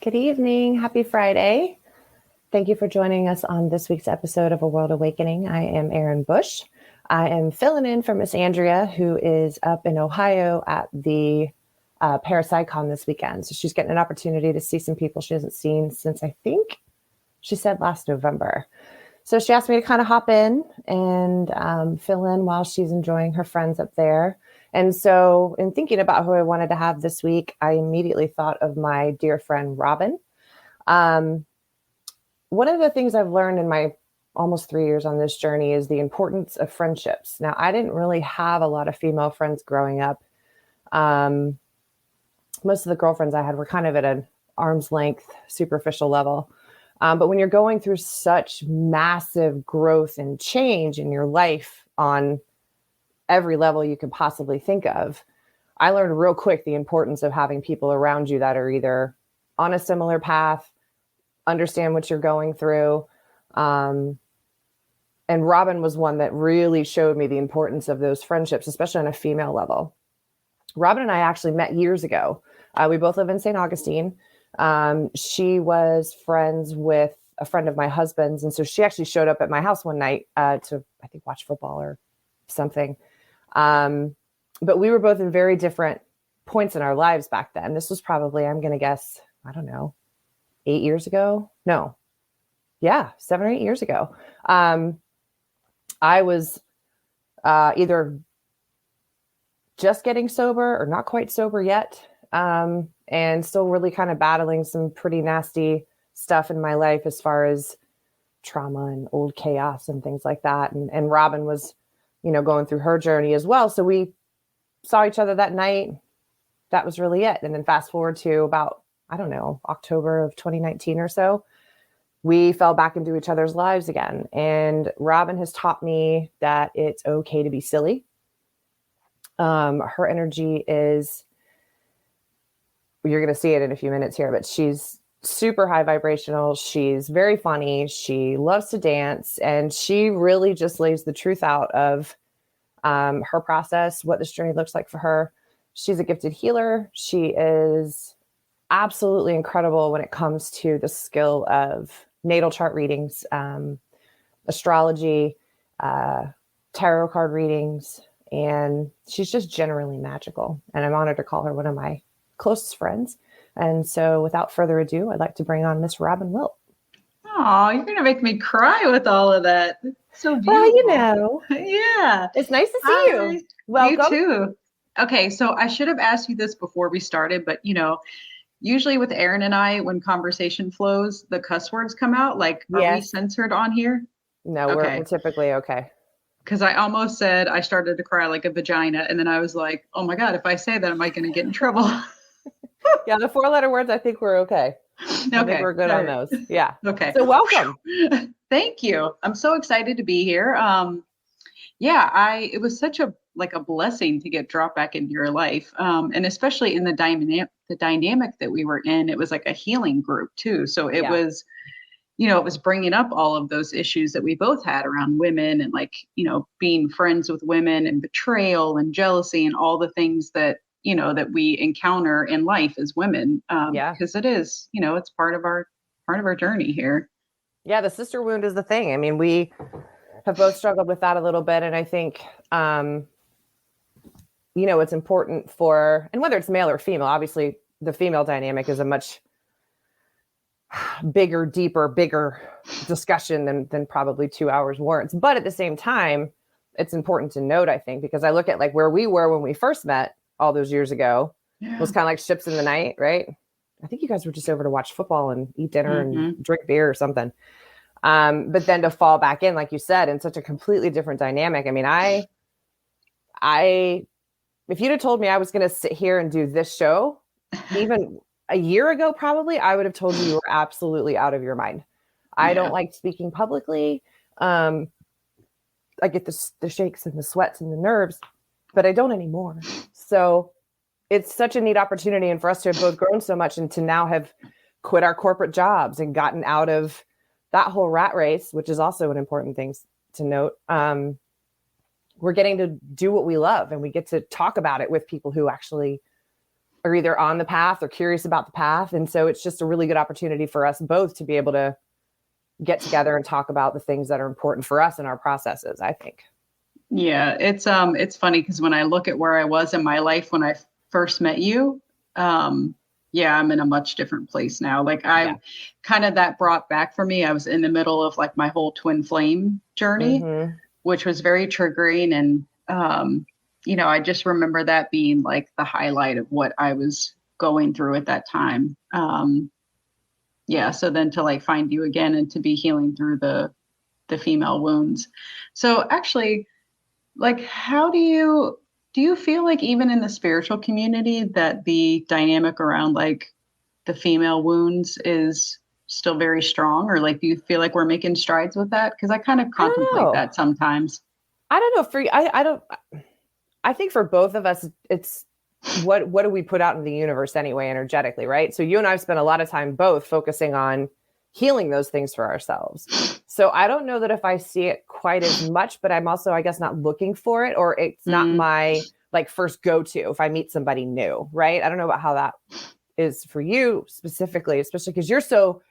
Good evening. Happy Friday. Thank you for joining us on this week's episode of A World Awakening. I am Erin Bush. I am filling in for Miss Andrea, who is up in Ohio at the Parapsychon this weekend. So she's getting an opportunity to see some people she hasn't seen since, I think she said, last November. So she asked me to kind of hop in and fill in while she's enjoying her friends up there. And so in thinking about who I wanted to have this week, I immediately thought of my dear friend, Robin. One of the things I've learned in my almost 3 years on this journey is the importance of friendships. Now, I didn't really have a lot of female friends growing up. Most of the girlfriends I had were kind of at an arm's length, superficial level. But when you're going through such massive growth and change in your life on every level you could possibly think of, I learned real quick the importance of having people around you that are either on a similar path, understand what you're going through. And Robin was one that really showed me the importance of those friendships, especially on a female level. Robin and I actually met years ago. We both live in St. Augustine. She was friends with a friend of my husband's. And so she actually showed up at my house one night to, I think, watch football or something. But we were both in very different points in our lives back then. This was probably, I'm going to guess, I don't know, 8 years ago. No. Yeah. 7 or 8 years ago. I was either just getting sober or not quite sober yet. And still really kind of battling some pretty nasty stuff in my life as far as trauma and old chaos and things like that. And Robin was, going through her journey as well. So we saw each other that night. That was really it. And then fast forward to about, I don't know, October of 2019 or so, we fell back into each other's lives again. And Robin has taught me that it's okay to be silly. Her energy is, you're going to see it in a few minutes here, but she's super high vibrational. She's very funny. She loves to dance. And she really just lays the truth out of her process, what this journey looks like for her. She's a gifted healer. She is absolutely incredible when it comes to the skill of natal chart readings, astrology, tarot card readings, and she's just generally magical. And I'm honored to call her one of my closest friends. And so without further ado, I'd like to bring on Miss Robin Wilt. Oh, you're going to make me cry with all of that. It's so beautiful. Well, Yeah. It's nice to see you. Welcome. You too. Okay, so I should have asked you this before we started, but usually with Erin and I, when conversation flows, the cuss words come out. Like, are we censored on here? No, we're typically okay. Because I almost said I started to cry like a vagina. And then I was like, oh my God, if I say that, am I going to get in trouble? Yeah, the 4-letter words, I think we're okay. I think we're good on those. Yeah. Okay. So welcome. Thank you. I'm so excited to be here. It was such a blessing to get dropped back into your life. And especially in the dynamic that we were in, it was like a healing group too. So it was, it was bringing up all of those issues that we both had around women and being friends with women and betrayal and jealousy and all the things that, that we encounter in life as women. Because it is, it's part of our journey here. Yeah. The sister wound is the thing. I mean, we have both struggled with that a little bit. And I think, it's important and whether it's male or female, obviously the female dynamic is a much bigger discussion than probably 2 hours warrants. But at the same time, it's important to note, I think, because I look at where we were when we first met all those years ago. It was kind of like ships in the night, right? I think you guys were just over to watch football and eat dinner and drink beer or something. But then to fall back in, like you said, in such a completely different dynamic. I mean, if you'd have told me I was going to sit here and do this show, even a year ago, probably, I would have told you were absolutely out of your mind. I don't like speaking publicly. I get the shakes and the sweats and the nerves, but I don't anymore. So it's such a neat opportunity. And for us to have both grown so much and to now have quit our corporate jobs and gotten out of that whole rat race, which is also an important thing to note. We're getting to do what we love, and we get to talk about it with people who actually are either on the path or curious about the path. And so it's just a really good opportunity for us both to be able to get together and talk about the things that are important for us in our processes, I think. Yeah, it's funny because when I look at where I was in my life when I first met you, yeah, I'm in a much different place now. Like I Yeah. kind of that brought back for me. I was in the middle of like my whole twin flame journey, Mm-hmm. which was very triggering. And, I just remember that being like the highlight of what I was going through at that time. Yeah. So then to like find you again and to be healing through the female wounds. So actually, like, how do you feel like even in the spiritual community that the dynamic around like the female wounds is still very strong, or like do you feel like we're making strides with that? Because I kind of I don't contemplate know. that sometimes. I don't know. I don't, I think for both of us, it's what do we put out in the universe anyway, energetically, right? So you and I've spent a lot of time both focusing on healing those things for ourselves. So I don't know that if I see it quite as much, but I'm also, I guess, not looking for it, or it's not Mm, my like first go-to if I meet somebody new, right? I don't know about how that is for you specifically, especially because you're so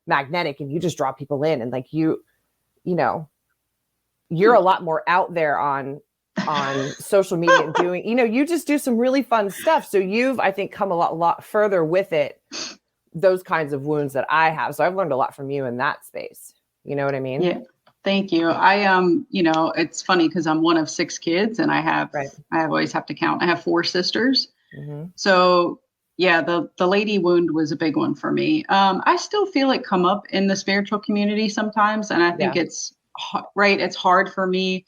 magnetic and you just draw people in, and like you know, you're a lot more out there on social media and doing, you just do some really fun stuff. So you've, I think, come a lot further with it, those kinds of wounds that I have. So I've learned a lot from you in that space. You know what I mean? yeah. Thank you. It's funny because I'm one of 6 kids and Right. I always have to count. I have 4 sisters. Mm-hmm. So yeah, the lady wound was a big one for me. I still feel it come up in the spiritual community sometimes, and I think Yeah. it's right. It's hard for me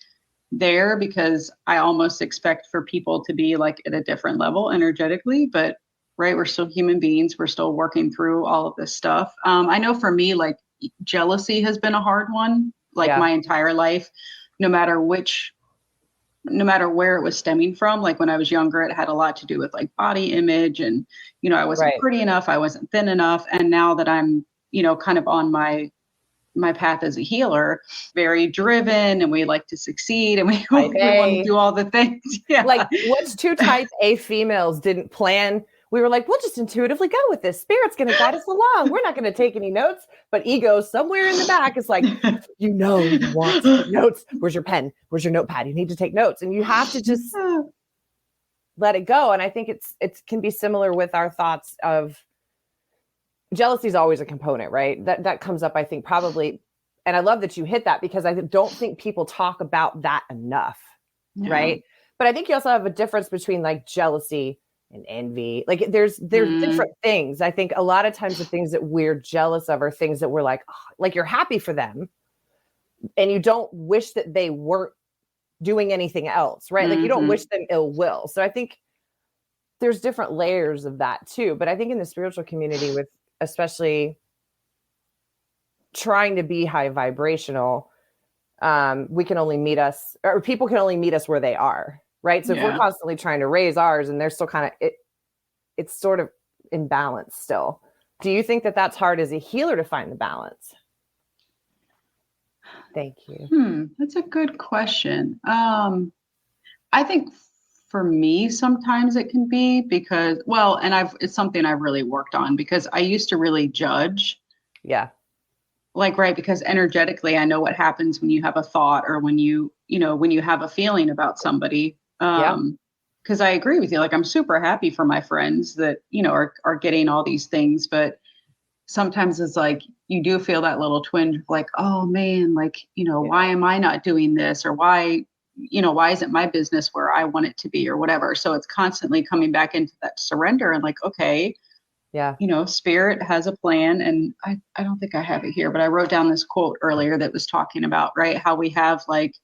there because I almost expect for people to be like at a different level energetically, but right, we're still human beings. We're still working through all of this stuff. I know for me, like jealousy has been a hard one, like Yeah. my entire life, no matter which no matter where it was stemming from. Like when I was younger, it had a lot to do with like body image and, I wasn't Right. pretty enough. I wasn't thin enough. And now that I'm, kind of on my path as a healer, very driven and we like to succeed and we, Type we want to A. do all the things. Yeah. Like, what's two type A females didn't plan? We were like, we'll just intuitively go with this. Spirit's going to guide us along. We're not going to take any notes. But ego somewhere in the back is like, you want to take notes. Where's your pen? Where's your notepad? You need to take notes. And you have to just let it go. And I think it can be similar with our thoughts of jealousy is always a component, right? That comes up, I think, probably. And I love that you hit that because I don't think people talk about that enough, Yeah. right? But I think you also have a difference between like jealousy and envy. Like there's different things. I think a lot of times the things that we're jealous of are things that we're like you're happy for them and you don't wish that they weren't doing anything else, right? Like you don't wish them ill will. So I think there's different layers of that too. But I think in the spiritual community with especially trying to be high vibrational, we can only meet us, or people can only meet us where they are, right? So if we're constantly trying to raise ours and they're still kind of it's sort of in balance still. Do you think that that's hard as a healer to find the balance? Thank you. That's a good question. I think for me, sometimes it can be because, and it's something I've really worked on because I used to really judge. Yeah. Like, right, because energetically, I know what happens when you have a thought or when when you have a feeling about somebody. Because I agree with you. Like, I'm super happy for my friends that, are getting all these things. But sometimes it's like, you do feel that little twinge of like, oh man, like, why am I not doing this? Or why isn't my business where I want it to be or whatever? So it's constantly coming back into that surrender and like, okay, yeah, spirit has a plan. And I don't think I have it here, but I wrote down this quote earlier that was talking about, right, how we have like,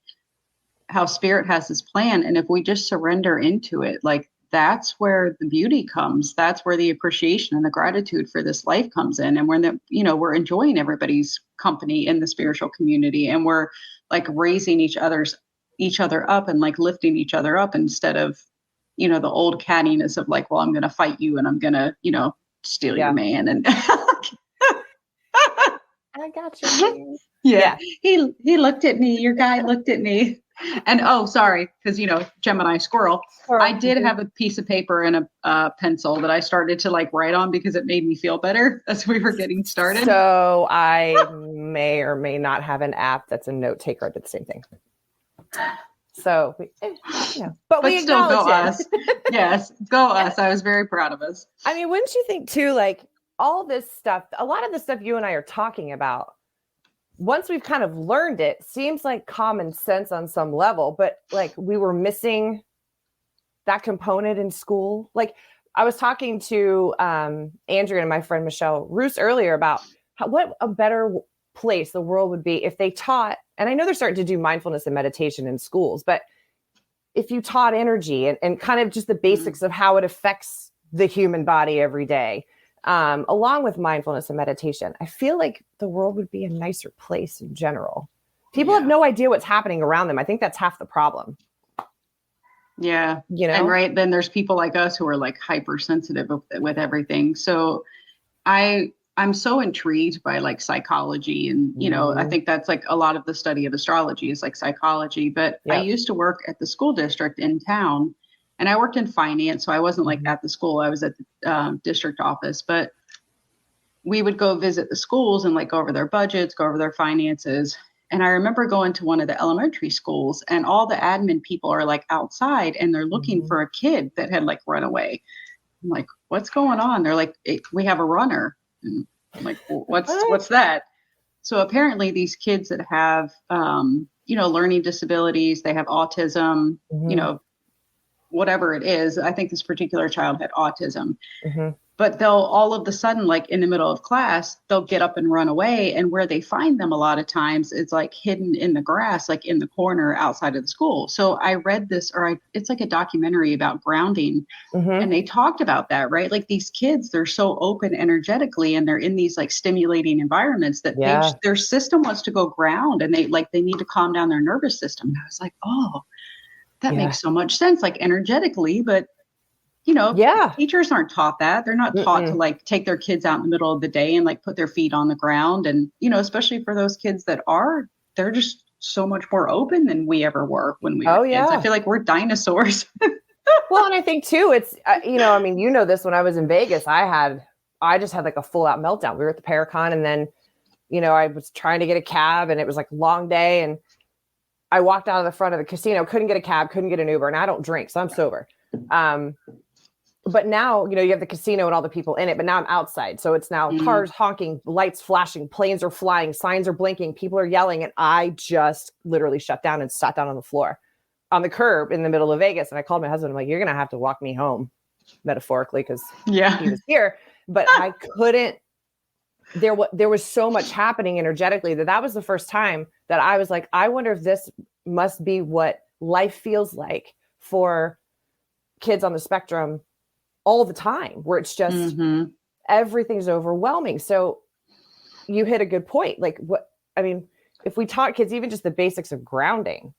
how spirit has this plan. And if we just surrender into it, like that's where the beauty comes. That's where the appreciation and the gratitude for this life comes in. And we're enjoying everybody's company in the spiritual community. And we're like raising each other up and like lifting each other up instead of, the old cattiness of like, well, I'm going to fight you and I'm going to, steal your man. And I got you. Yeah. He looked at me. Your guy looked at me. And oh, sorry, because Gemini squirrel. I did Mhm. have a piece of paper and a pencil that I started to like write on because it made me feel better as we were getting started. So I may or may not have an app that's a note taker. I did the same thing. So, but we still go acknowledge us. Yes, go us. I was very proud of us. I mean, wouldn't you think too, like all this stuff, a lot of the stuff you and I are talking about, once we've kind of learned it, seems like common sense on some level, but like we were missing that component in school. Like I was talking to Andrea and my friend Michelle Roos earlier about what a better place the world would be if they taught, and I know they're starting to do mindfulness and meditation in schools, but if you taught energy and kind of just the basics of how it affects the human body every day, along with mindfulness and meditation, I feel like the world would be a nicer place in general. People have no idea what's happening around them. I think that's half the problem. Yeah. And right then there's people like us who are like hypersensitive with everything. So I'm so intrigued by like psychology and, I think that's like a lot of the study of astrology is like psychology, but I used to work at the school district in town and I worked in finance. So I wasn't like at the school, I was at the district office, but we would go visit the schools and like go over their budgets, go over their finances. And I remember going to one of the elementary schools and all the admin people are like outside and they're looking for a kid that had like run away. I'm like, what's going on? They're like, we have a runner. And I'm like, what's that? So apparently these kids that have, learning disabilities, they have autism, whatever it is. I think this particular child had autism. But they'll all of a sudden, like in the middle of class, they'll get up and run away. And where they find them a lot of times is like hidden in the grass, like in the corner outside of the school. So I read this, it's like a documentary about grounding. And they talked about that, right? Like these kids, they're so open energetically and they're in these like stimulating environments that their system wants to go ground and they need to calm down their nervous system. And I was like, oh, that makes so much sense, like energetically, but teachers aren't taught that. They're not taught to like take their kids out in the middle of the day and like put their feet on the ground. And, especially for those kids they're just so much more open than we ever were when we were kids. I feel like we're dinosaurs. Well, and I think too, it's, this, when I was in Vegas, I just had like a full out meltdown. We were at the Paracon and then, I was trying to get a cab and it was like a long day. And I walked out of the front of the casino, couldn't get a cab, couldn't get an Uber. And I don't drink, so I'm sober. But now, you have the casino and all the people in it, but now I'm outside. So it's now cars honking, lights flashing, planes are flying, signs are blinking, people are yelling. And I just literally shut down and sat down on the floor on the curb in the middle of Vegas. And I called my husband. I'm like, you're going to have to walk me home, metaphorically, because he was here. But I couldn't. There was so much happening energetically that was the first time that I was like, I wonder if this must be what life feels like for kids on the spectrum all the time, where it's just everything's overwhelming. So you hit a good point. Like if we taught kids even just the basics of grounding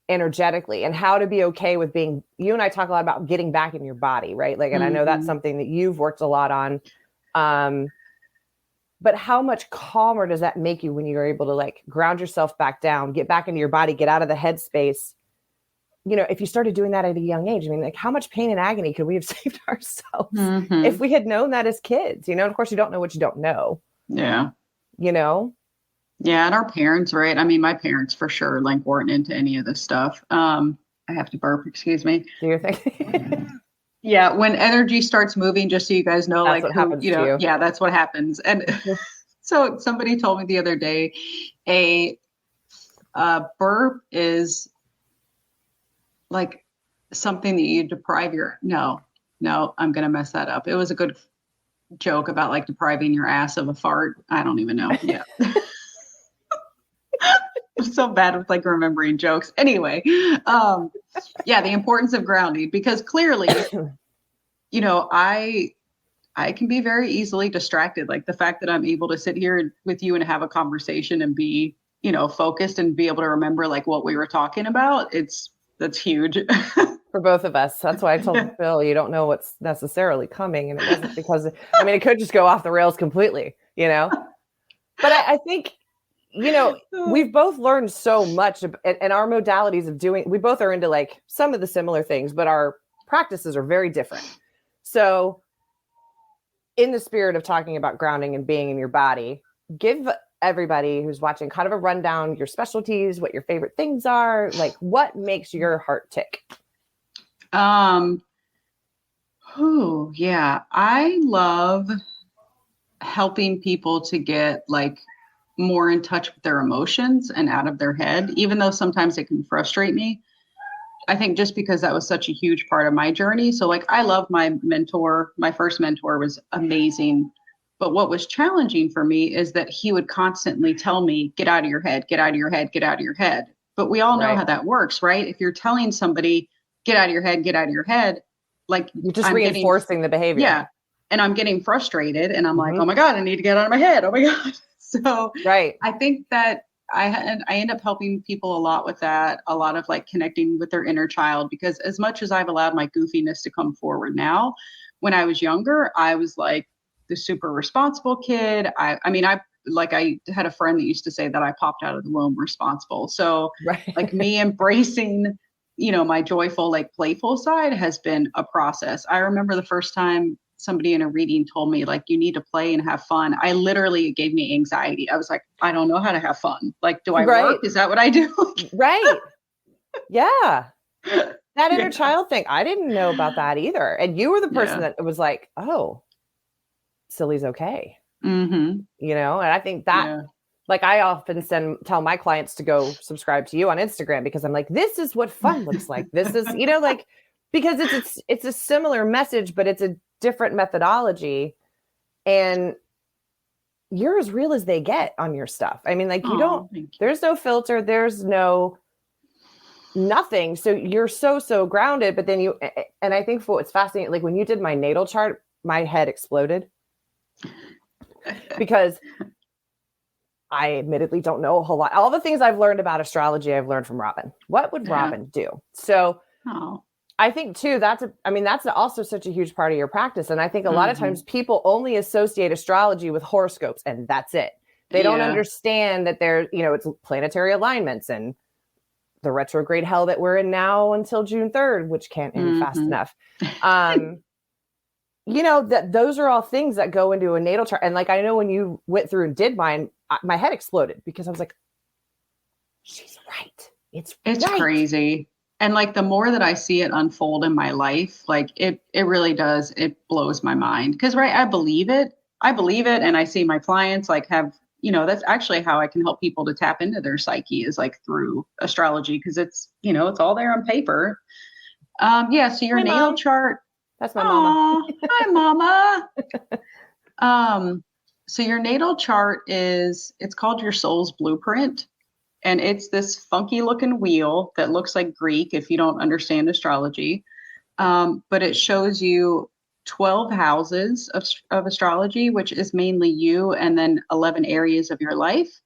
energetically and how to be okay with being, you and I talk a lot about getting back in your body, right? Like, and I know that's something that you've worked a lot on. But how much calmer does that make you when you're able to like ground yourself back down, get back into your body, get out of the headspace? If you started doing that at a young age, I mean, like how much pain and agony could we have saved ourselves if we had known that as kids, and of course you don't know what you don't know. Yeah. Yeah. And our parents, right? I mean, my parents for sure, like weren't into any of this stuff. I have to burp, excuse me. Do your thing. Yeah. When energy starts moving, just so you guys know, that's what happens to you. Yeah, that's what happens. And so somebody told me the other day, a burp is like something that you deprive no, I'm going to mess that up. It was a good joke about like depriving your ass of a fart. I don't even know. Yeah. I'm so bad with like remembering jokes. Anyway. The importance of grounding, because clearly, I can be very easily distracted. Like the fact that I'm able to sit here with you and have a conversation and be, focused and be able to remember like what we were talking about. That's huge. For both of us. That's why I told Phil, you don't know what's necessarily coming. And it wasn't because, it could just go off the rails completely, But I think, we've both learned so much and our modalities of doing, we both are into like some of the similar things, but our practices are very different. So in the spirit of talking about grounding and being in your body, give everybody who's watching kind of a rundown, your specialties, what your favorite things are, like what makes your heart tick. Yeah, I love helping people to get like more in touch with their emotions and out of their head, even though sometimes it can frustrate me. I think just because that was such a huge part of my journey. So like, I love my mentor. My first mentor was amazing. But what was challenging for me is that he would constantly tell me, get out of your head, get out of your head, get out of your head. But we all know how that works, right? If you're telling somebody, get out of your head, get out of your head, like you're just reinforcing the behavior. Yeah. And I'm getting frustrated and I'm like, oh my God, I need to get out of my head. Oh my God. So I think that I end up helping people a lot with that, a lot of like connecting with their inner child, because as much as I've allowed my goofiness to come forward now, when I was younger, I was like the super responsible kid. I had a friend that used to say that I popped out of the womb responsible. So like me embracing, my joyful, like playful side has been a process. I remember the first time somebody in a reading told me like, you need to play and have fun. It gave me anxiety. I was like, I don't know how to have fun. Like, do I work? Is that what I do? Right. Yeah. That inner child thing. I didn't know about that either. And you were the person that was like, oh, silly's okay. Mm-hmm. And I think that like I often tell my clients to go subscribe to you on Instagram, because I'm like, this is what fun looks like. This is, like, because it's a similar message, but it's a different methodology, and you're as real as they get on your stuff. I mean, like there's no filter, there's no nothing. So you're so grounded, but then and I think what's fascinating, like when you did my natal chart, my head exploded because I admittedly don't know a whole lot. All the things I've learned about astrology, I've learned from Robin. What would Robin do? So I think too, that's also such a huge part of your practice. And I think a lot of times people only associate astrology with horoscopes, and that's it. They don't understand that it's planetary alignments and the retrograde hell that we're in now until June 3rd, which can't end fast enough. That those are all things that go into a natal chart. And like, I know when you went through and did mine, my head exploded because I was like, she's right. It's right. Crazy. And like, the more that I see it unfold in my life, like it really does. It blows my mind. Cause I believe it. And I see my clients like have, that's actually how I can help people to tap into their psyche, is like through astrology. Cause it's, it's all there on paper. So your natal chart. That's my mama. Hi, mama. So your natal chart it's called your soul's blueprint. And it's this funky looking wheel that looks like Greek if you don't understand astrology. But it shows you 12 houses of astrology, which is mainly you, and then 11 areas of your life.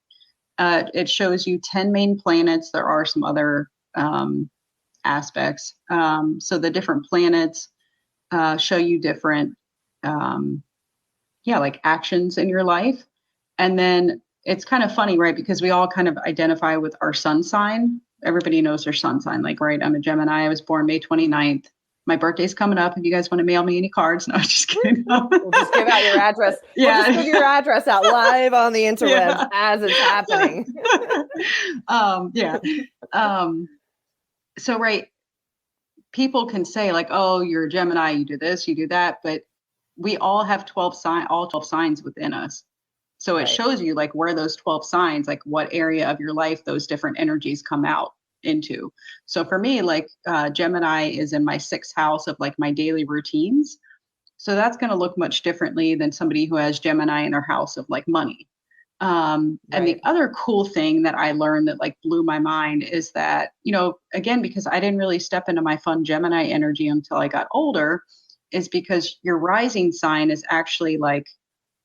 It shows you 10 main planets. There are some other aspects. So the different planets show you different, like actions in your life. And then it's kind of funny, right? Because we all kind of identify with our sun sign. Everybody knows their sun sign. Like, right, I'm a Gemini. I was born May 29th. My birthday's coming up. If you guys want to mail me any cards, no, I'm just kidding. We'll just give out your address. We'll just give your address out live on the interwebs as it's happening. So, right, people can say like, oh, you're a Gemini, you do this, you do that. But we all have 12 signs within us. So it shows you like where those 12 signs, like what area of your life those different energies come out into. So for me, like Gemini is in my 6th house of like my daily routines. So that's going to look much differently than somebody who has Gemini in their house of like money. And the other cool thing that I learned that like blew my mind is that, again, because I didn't really step into my fun Gemini energy until I got older, is because your rising sign is actually like,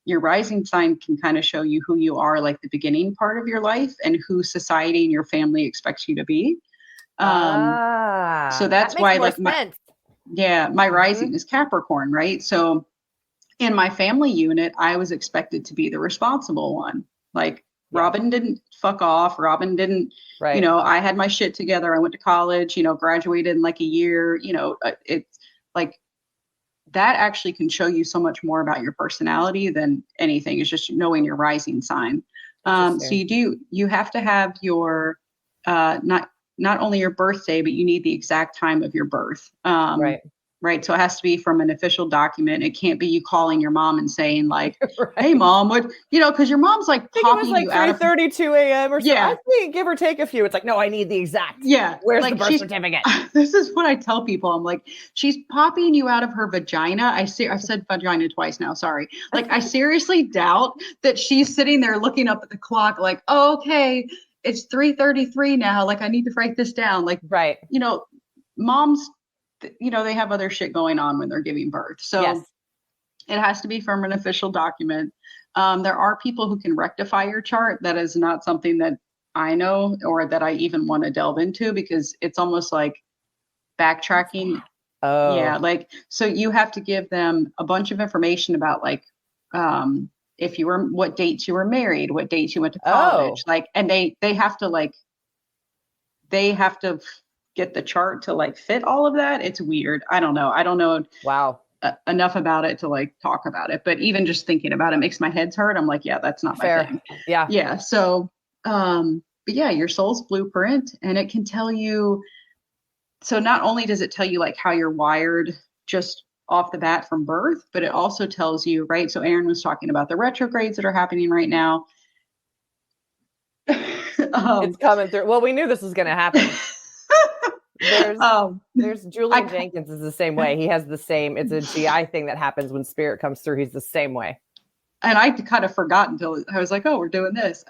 your rising sign can kind of show you who you are, like the beginning part of your life and who society and your family expects you to be. So that's why like my rising is Capricorn, right? So in my family unit, I was expected to be the responsible one. Like Robin didn't fuck off. Robin didn't, Right. I had my shit together. I went to college, graduated in like a year, it's like that actually can show you so much more about your personality than anything. Is just knowing your rising sign. So you have to have your, not only your birthday, but you need the exact time of your birth. Right. Right. So it has to be from an official document. It can't be you calling your mom and saying like, right. hey mom, what, because your mom's like popping like you out of 3:32 a.m. or so. Yeah. I think give or take a few. It's like, no, I need the exact. Yeah. Where's like the birth certificate? This is what I tell people. I'm like, she's popping you out of her vagina. I've said vagina twice now. Sorry. Like, I seriously doubt that she's sitting there looking up at the clock like, oh, okay, it's 3:33 now. Like, I need to write this down. Like, right. Moms, they have other shit going on when they're giving birth. So it has to be from an official document. There are people who can rectify your chart. That is not something that I know or that I even want to delve into, because it's almost like backtracking. Oh. Yeah. Like, so you have to give them a bunch of information about like, what dates you were married, what dates you went to college, like, and they have to get the chart to like fit all of that. It's weird. I don't know. Wow. Enough about it to like talk about it, but even just thinking about it makes my head hurt. I'm like, yeah, that's not my thing. Yeah. So, but yeah, your soul's blueprint, and it can tell you. So not only does it tell you like how you're wired just off the bat from birth, but it also tells you, right? So Aaron was talking about the retrogrades that are happening right now. It's coming through. Well, we knew this was going to happen. There's Julian Jenkins is the same way. He has the same, it's a GI thing that happens when spirit comes through. He's the same way. And I kind of forgot until I was like, oh, we're doing this.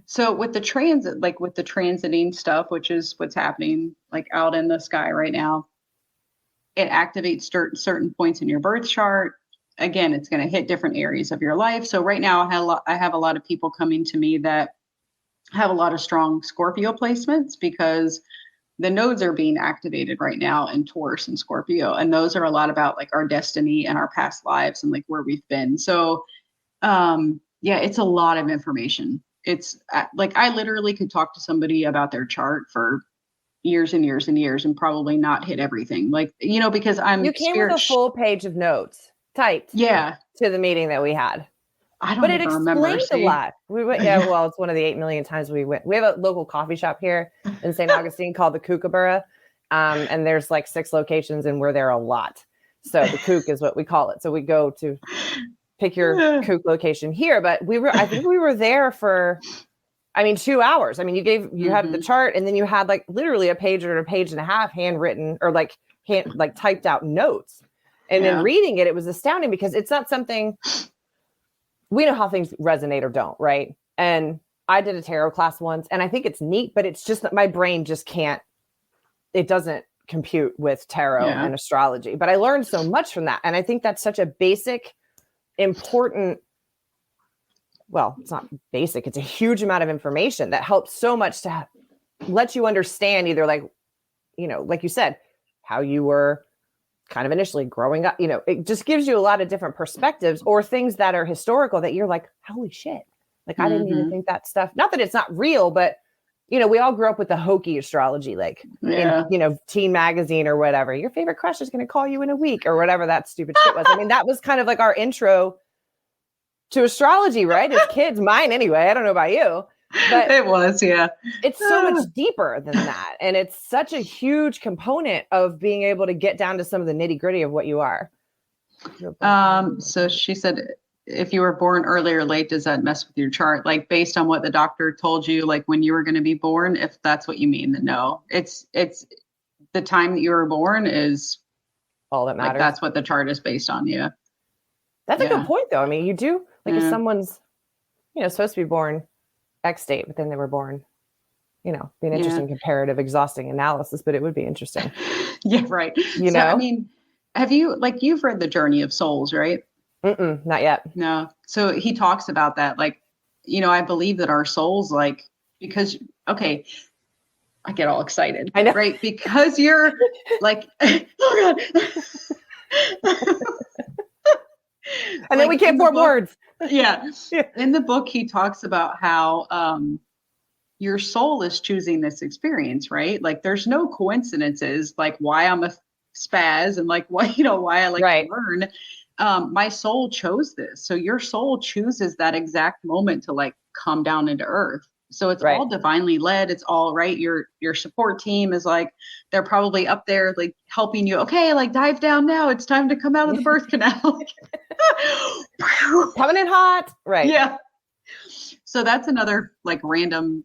So with the transit, like with the transiting stuff, which is what's happening like out in the sky right now, it activates certain points in your birth chart. Again, it's going to hit different areas of your life. So right now I have a lot of people coming to me that have a lot of strong Scorpio placements, because the nodes are being activated right now in Taurus and Scorpio. And those are a lot about like our destiny and our past lives and like where we've been. So yeah, it's a lot of information. It's like, I literally could talk to somebody about their chart for years and years and years and probably not hit everything. Like, because you came with a full page of notes typed. Yeah. To the meeting that we had. But it explains a lot. We went, well, it's one of the 8 million times we went. We have a local coffee shop here in St. Augustine called the Kookaburra. And there's like 6 locations and we're there a lot. So the Kook is what we call it. So we go to pick your Kook location here, but I think we were there for, 2 hours. You had the chart, and then you had like literally a page or a page and a half handwritten or like typed out notes. And then reading it, it was astounding because it's not something, we know how things resonate or don't, right? And I did a tarot class once, and I think it's neat, but it's just that my brain just can't, it doesn't compute with tarot and astrology. But I learned so much from that. And I think that's such a basic, important, well, it's not basic, it's a huge amount of information that helps so much to let you understand either like you said, how you were kind of initially growing up, it just gives you a lot of different perspectives or things that are historical that you're like, holy shit. Like, I didn't even think that stuff, not that it's not real, but we all grew up with the hokey astrology, like, in, Teen Magazine or whatever, your favorite crush is going to call you in a week or whatever that stupid shit was. That was kind of like our intro to astrology, right? As kids, mine anyway. I don't know about you, but it was, it's so much deeper than that. And it's such a huge component of being able to get down to some of the nitty gritty of what you are. So she said, if you were born early or late, does that mess with your chart? Like based on what the doctor told you, like when you were going to be born, if that's what you mean, then no, it's the time that you were born is all that matters. Like, that's what the chart is based on. Yeah. That's a good point though. You do like if someone's, supposed to be born X date, but then they were born, be an interesting comparative, exhausting analysis, but it would be interesting. Yeah. Right. Have you, you've read The Journey of Souls, right? Not yet. No. So he talks about that. Like, I believe that our souls, because, okay, I get all excited. I know. Right? Because you're like, oh God. And then we can't form words. Yeah. Yeah. In the book, he talks about how your soul is choosing this experience, right? Like there's no coincidences, like why I'm a spaz and like why, why I like to Right. learn. My soul chose this. So your soul chooses that exact moment to like come down into earth. So it's Right. all divinely led. It's all right. Your support team is like, they're probably up there like helping you. Okay, like dive down now. It's time to come out of the birth canal. Coming in hot. Right. Yeah. So that's another like random.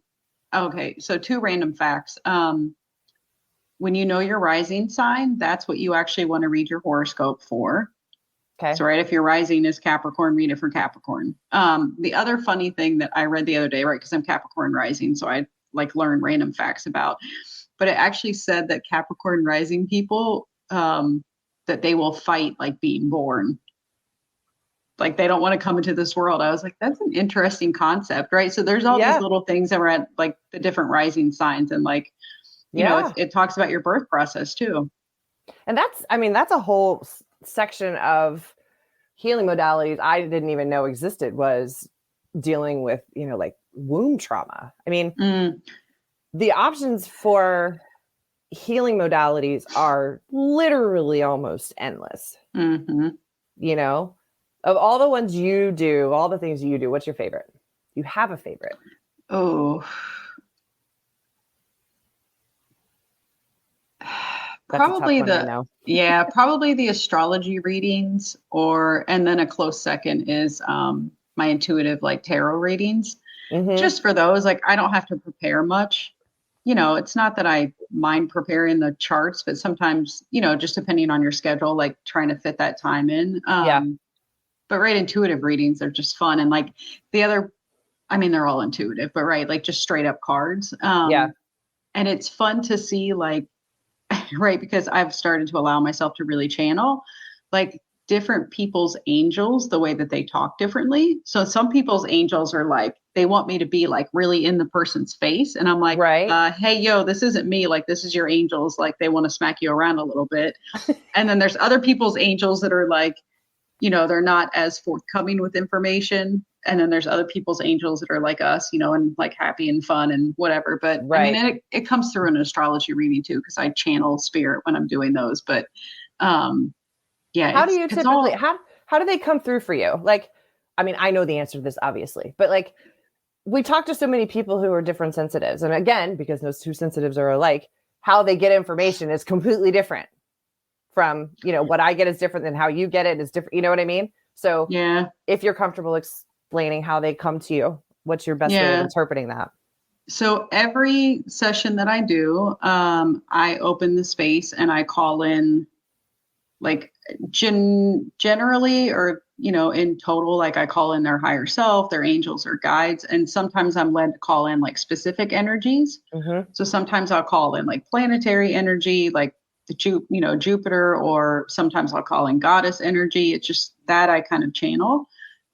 Okay, so two random facts. When you know your rising sign, that's what you actually want to read your horoscope for. Okay. So, right, if your rising is Capricorn, read it for Capricorn. The other funny thing that I read the other day, right, because I'm Capricorn rising, so I like learn random facts about, but it actually said that Capricorn rising people, that they will fight like being born. Like they don't want to come into this world. I was like, that's an interesting concept, right? So there's all these Yeah. little things around like the different rising signs and like, Yeah. it talks about your birth process too. And that's a whole section of healing modalities I didn't even know existed, was dealing with, like womb trauma. I mean, Mm, the options for healing modalities are literally almost endless. hmm You know, of all the ones you do, all the things you do, what's your favorite? You have a favorite? Oh, That's a tough probably one, I know. probably the astrology readings, and then a close second is my intuitive like tarot readings. Mm-hmm. Just for those, like I don't have to prepare much. It's not that I mind preparing the charts, but sometimes, just depending on your schedule, like trying to fit that time in. Yeah. But right, intuitive readings are just fun. And like the other, I mean, they're all intuitive, but right, like just straight up cards. Yeah. And it's fun to see like, right, because I've started to allow myself to really channel like different people's angels, the way that they talk differently. So some people's angels are like, they want me to be like really in the person's face. And I'm like, Right. hey, yo, this isn't me. Like, this is your angels. Like, they want to smack you around a little bit. And then there's other people's angels that are like, they're not as forthcoming with information. And then there's other people's angels that are like us, and like happy and fun and whatever. But I mean, Right. and it comes through in an astrology reading too, because I channel spirit when I'm doing those. But yeah, How do you it's typically all how do they come through for you? Like, I mean, I know the answer to this obviously, but like we talk to so many people who are different sensitives. And again, because those two sensitives are alike, how they get information is completely different from, what I get is different than how you get it is different. You know what I mean? So yeah, if you're comfortable explaining how they come to you, what's your best way of yeah. interpreting that? So every session that I do, I open the space and I call in like generally or in total, like I call in their higher self, their angels or guides, and sometimes I'm led to call in like specific energies. Mm-hmm. So sometimes I'll call in like planetary energy, like Jupiter, or sometimes I'll call in goddess energy. It's just that I kind of channel.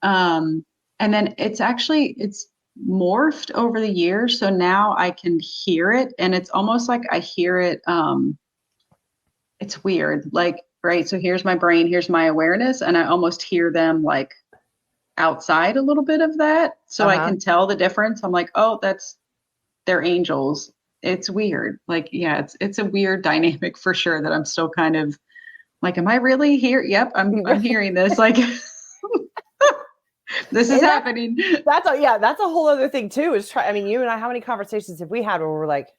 And then it's morphed over the years, so now I can hear it and it's almost like I hear it. It's weird, like, right, so here's my brain, here's my awareness, and I almost hear them like outside a little bit of that, so I Uh-huh. can tell the difference. I'm like, oh, that's their angels. It's weird, like, yeah, it's a weird dynamic for sure, that I'm still kind of like, am I really here? Yep, I'm hearing this, like, this is And happening. that's a whole other thing too, is I mean, you and I, how many conversations have we had where we're like,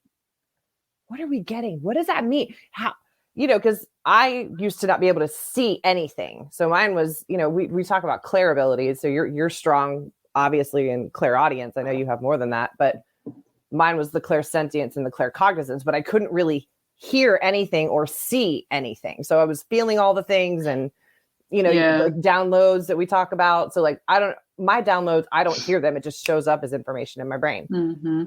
what are we getting? What does that mean? How, because I used to not be able to see anything. So mine was, we talk about clair abilities. So you're strong, obviously, in clairaudience. I know you have more than that, but mine was the clairsentience and the claircognizance, but I couldn't really hear anything or see anything. So I was feeling all the things and, Yeah. like downloads that we talk about. So like, my downloads, I don't hear them. It just shows up as information in my brain. Mm-hmm.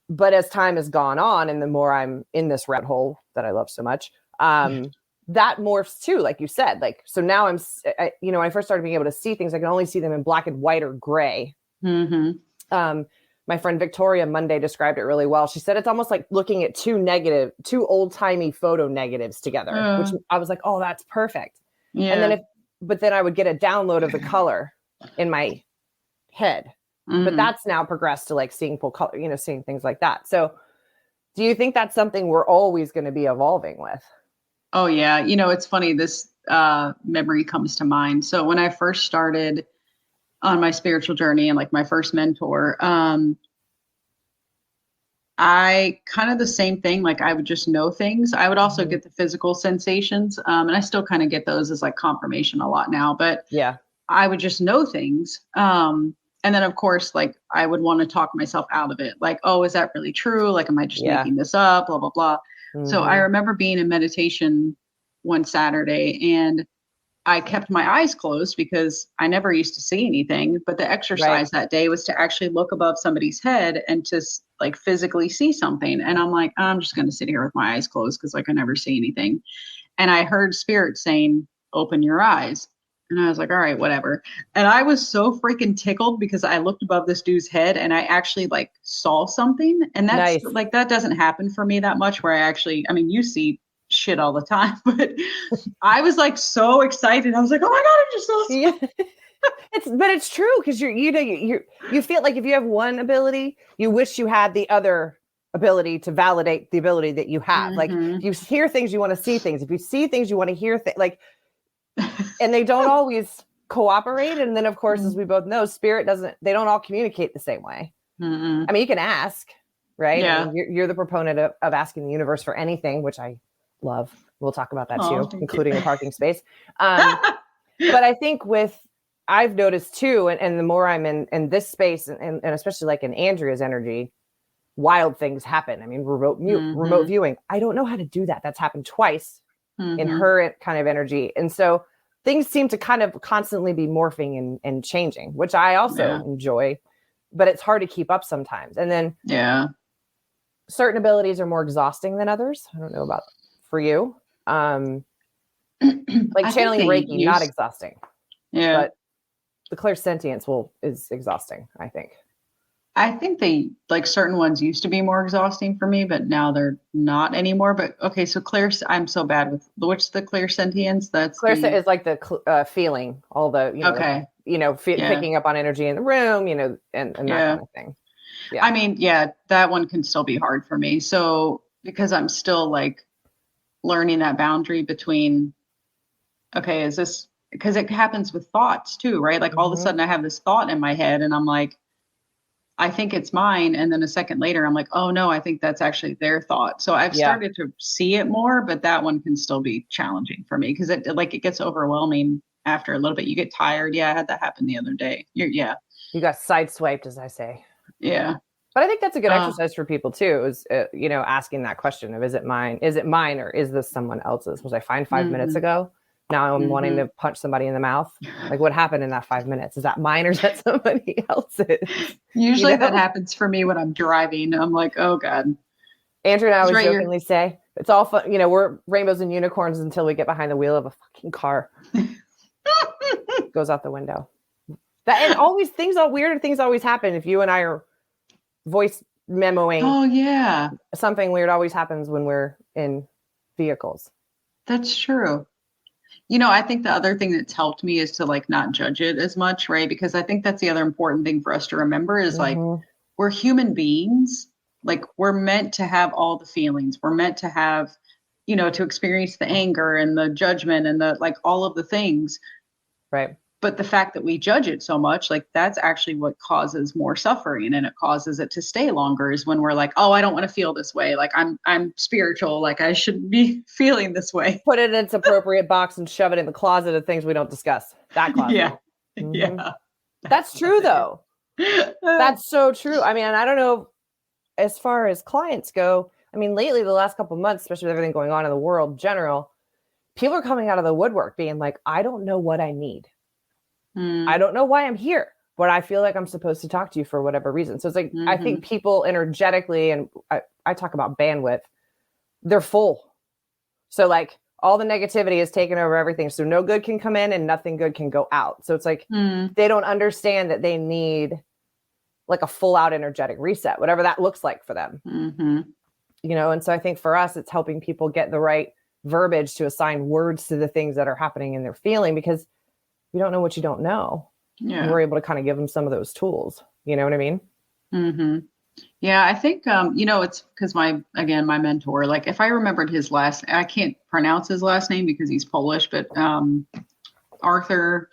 But as time has gone on and the more I'm in this rat hole that I love so much, that morphs too, like you said. Like, so now when I first started being able to see things, I can only see them in black and white or gray. Mm-hmm. My friend Victoria Monday described it really well. She said it's almost like looking at two old-timey photo negatives together, which I was like, oh, that's perfect. And Yeah. but then I would get a download of the color. in my head. But Mm-hmm. that's now progressed to like seeing full color, seeing things like that. So do you think that's something we're always going to be evolving with? Oh yeah. It's funny. This memory comes to mind. So when I first started on my spiritual journey and like my first mentor, I kind of the same thing. Like I would just know things. I would also Mm-hmm. get the physical sensations. And I still kind of get those as like confirmation a lot now, but Yeah. I would just know things. And then of course, like I would want to talk myself out of it. Like, oh, is that really true? Like, am I just Yeah. making this up? Blah, blah, blah. So I Mm-hmm. remember being in meditation one Saturday and I kept my eyes closed because I never used to see anything. But the Right. exercise that day was to actually look above somebody's head and to like physically see something. And I'm like, I'm just going to sit here with my eyes closed because I can never see anything. And I heard spirit saying, open your eyes. And I was like, all right, whatever. And I was so freaking tickled because I looked above this dude's head and I actually like saw something. And that's Nice. like, that doesn't happen for me that much where I mean, you see shit all the time, but I was like so excited. I was like, oh my God, I just saw Yeah. But it's true because you feel like if you have one ability, you wish you had the other ability to validate the ability that you have. Like if something. you hear things, you want to see things. If you see things, you want to hear things. Like, and they don't always cooperate. And then, of course, as we both know, spirit doesn't. They don't all communicate the same way. I Mm-mm. mean, you can ask, right? I Yeah. mean, you're the proponent of asking the universe for anything, which I love. We'll talk about that Oh, too, thank you. including a parking space. But I think I've noticed too, and the more I'm in this space, and especially like in Andrea's energy, wild things happen. I mean, remote Mm-hmm. viewing. I don't know how to do that. That's happened twice in Mm-hmm. her kind of energy, and so things seem to kind of constantly be morphing and changing, which I also Yeah. enjoy. But it's hard to keep up sometimes. And then Yeah. certain abilities are more exhausting than others. I don't know about for you. Um, like I think channeling they Reiki, not use, exhausting, yeah. but the clairsentience is exhausting, I think. I think they like certain ones used to be more exhausting for me, but now they're not anymore. But okay, so I'm so bad with what's the clear sentience? That's Clairsent the is like the feeling, all the like okay. Yeah. picking up on energy in the room, and that Yeah. kind of thing. Yeah, I mean, yeah, that one can still be hard for me. So because I'm still like learning that boundary between, okay, is this because it happens with thoughts too, right? Like all of a hmm sudden I have this thought in my head and I'm like, I think it's mine. And then a second later, I'm like, oh no, I think that's actually their thought. So I've yeah. started to see it more, but that one can still be challenging for me because it gets overwhelming after a little bit. You get tired. Yeah, I had that happen the other day. Yeah, You got sideswiped, as I say. yeah. But I think that's a good Uh, exercise for people too. Is asking that question of is it mine? Is it mine or is this someone else's? Was I fine 5 minutes mm-hmm, ago? Now I'm wanting mm-hmm. to punch somebody in the mouth. Like what happened in that 5 minutes? Is that mine or is that somebody else's? You Usually that know? happens for me when I'm driving. I'm like, oh God, Andrew and I it's always right here. jokingly say it's all fun. We're rainbows and unicorns until we get behind the wheel of a fucking car. Goes out the window. That and always things all weird things always happen if you and I are voice memoing. Oh yeah, Something weird always happens when we're in vehicles. that's true. I think the other thing that's helped me is to like not judge it as much, right? Because I think that's the other important thing for us to remember is like Mm-hmm. we're human beings. Like we're meant to have all the feelings. We're meant to have, to experience the anger and the judgment and the like all of the things. Right. But the fact that we judge it so much, like that's actually what causes more suffering and it causes it to stay longer is when we're like, oh, I don't want to feel this way. Like I'm spiritual. Like I shouldn't be feeling this way. Put it in its appropriate box and shove it in the closet of things we don't discuss. That closet. Yeah. Mm-hmm. Yeah. That's That's true, it. though. That's so true. I mean, I don't know as far as clients go. I mean, lately, the last couple of months, especially with everything going on in the world in general, people are coming out of the woodwork being like, I don't know what I need. I Mm, don't know why I'm here, but I feel like I'm supposed to talk to you for whatever reason. So it's like, I think mhm. people energetically, and I talk about bandwidth, they're full. So like all the negativity is taken over everything. So no good can come in and nothing good can go out. So it's like Mm, they don't understand that they need like a full out energetic reset, whatever that looks like for them. mhm. And so I think for us, it's helping people get the right verbiage to assign words to the things that are happening in their feeling because you don't know what you don't know. Yeah. we're able to kind of give them some of those tools. You know what I mean? Hmm. Yeah, I think it's because my mentor, like if I remembered his I can't pronounce his last name because he's Polish, but Arthur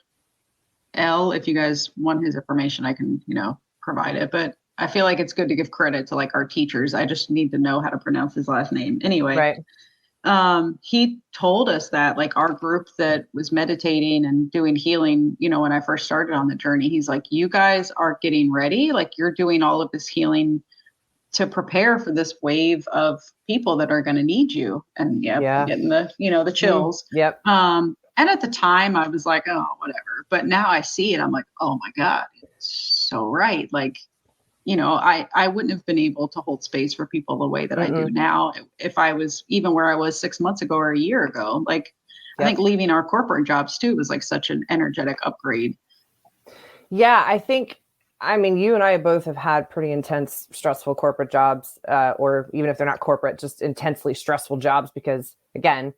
L, if you guys want his information, I can, provide it. But I feel like it's good to give credit to like our teachers. I just need to know how to pronounce his last name. Anyway, Right. he told us that like our group that was meditating and doing healing, when I first started on the journey, he's like, you guys are getting ready. Like you're doing all of this healing to prepare for this wave of people that are going to need you. And yeah, Yeah. getting the chills. Yep. And at the time I was like, oh, whatever. But now I see it. I'm like, oh my God, it's so right. Like, I wouldn't have been able to hold space for people the way that I do Mm-mm. now if I was even where I was 6 months ago or a year ago. Like, I think Yep. leaving our corporate jobs too was like such an energetic upgrade. Yeah, I mean, you and I both have had pretty intense, stressful corporate jobs, or even if they're not corporate, just intensely stressful jobs because, again,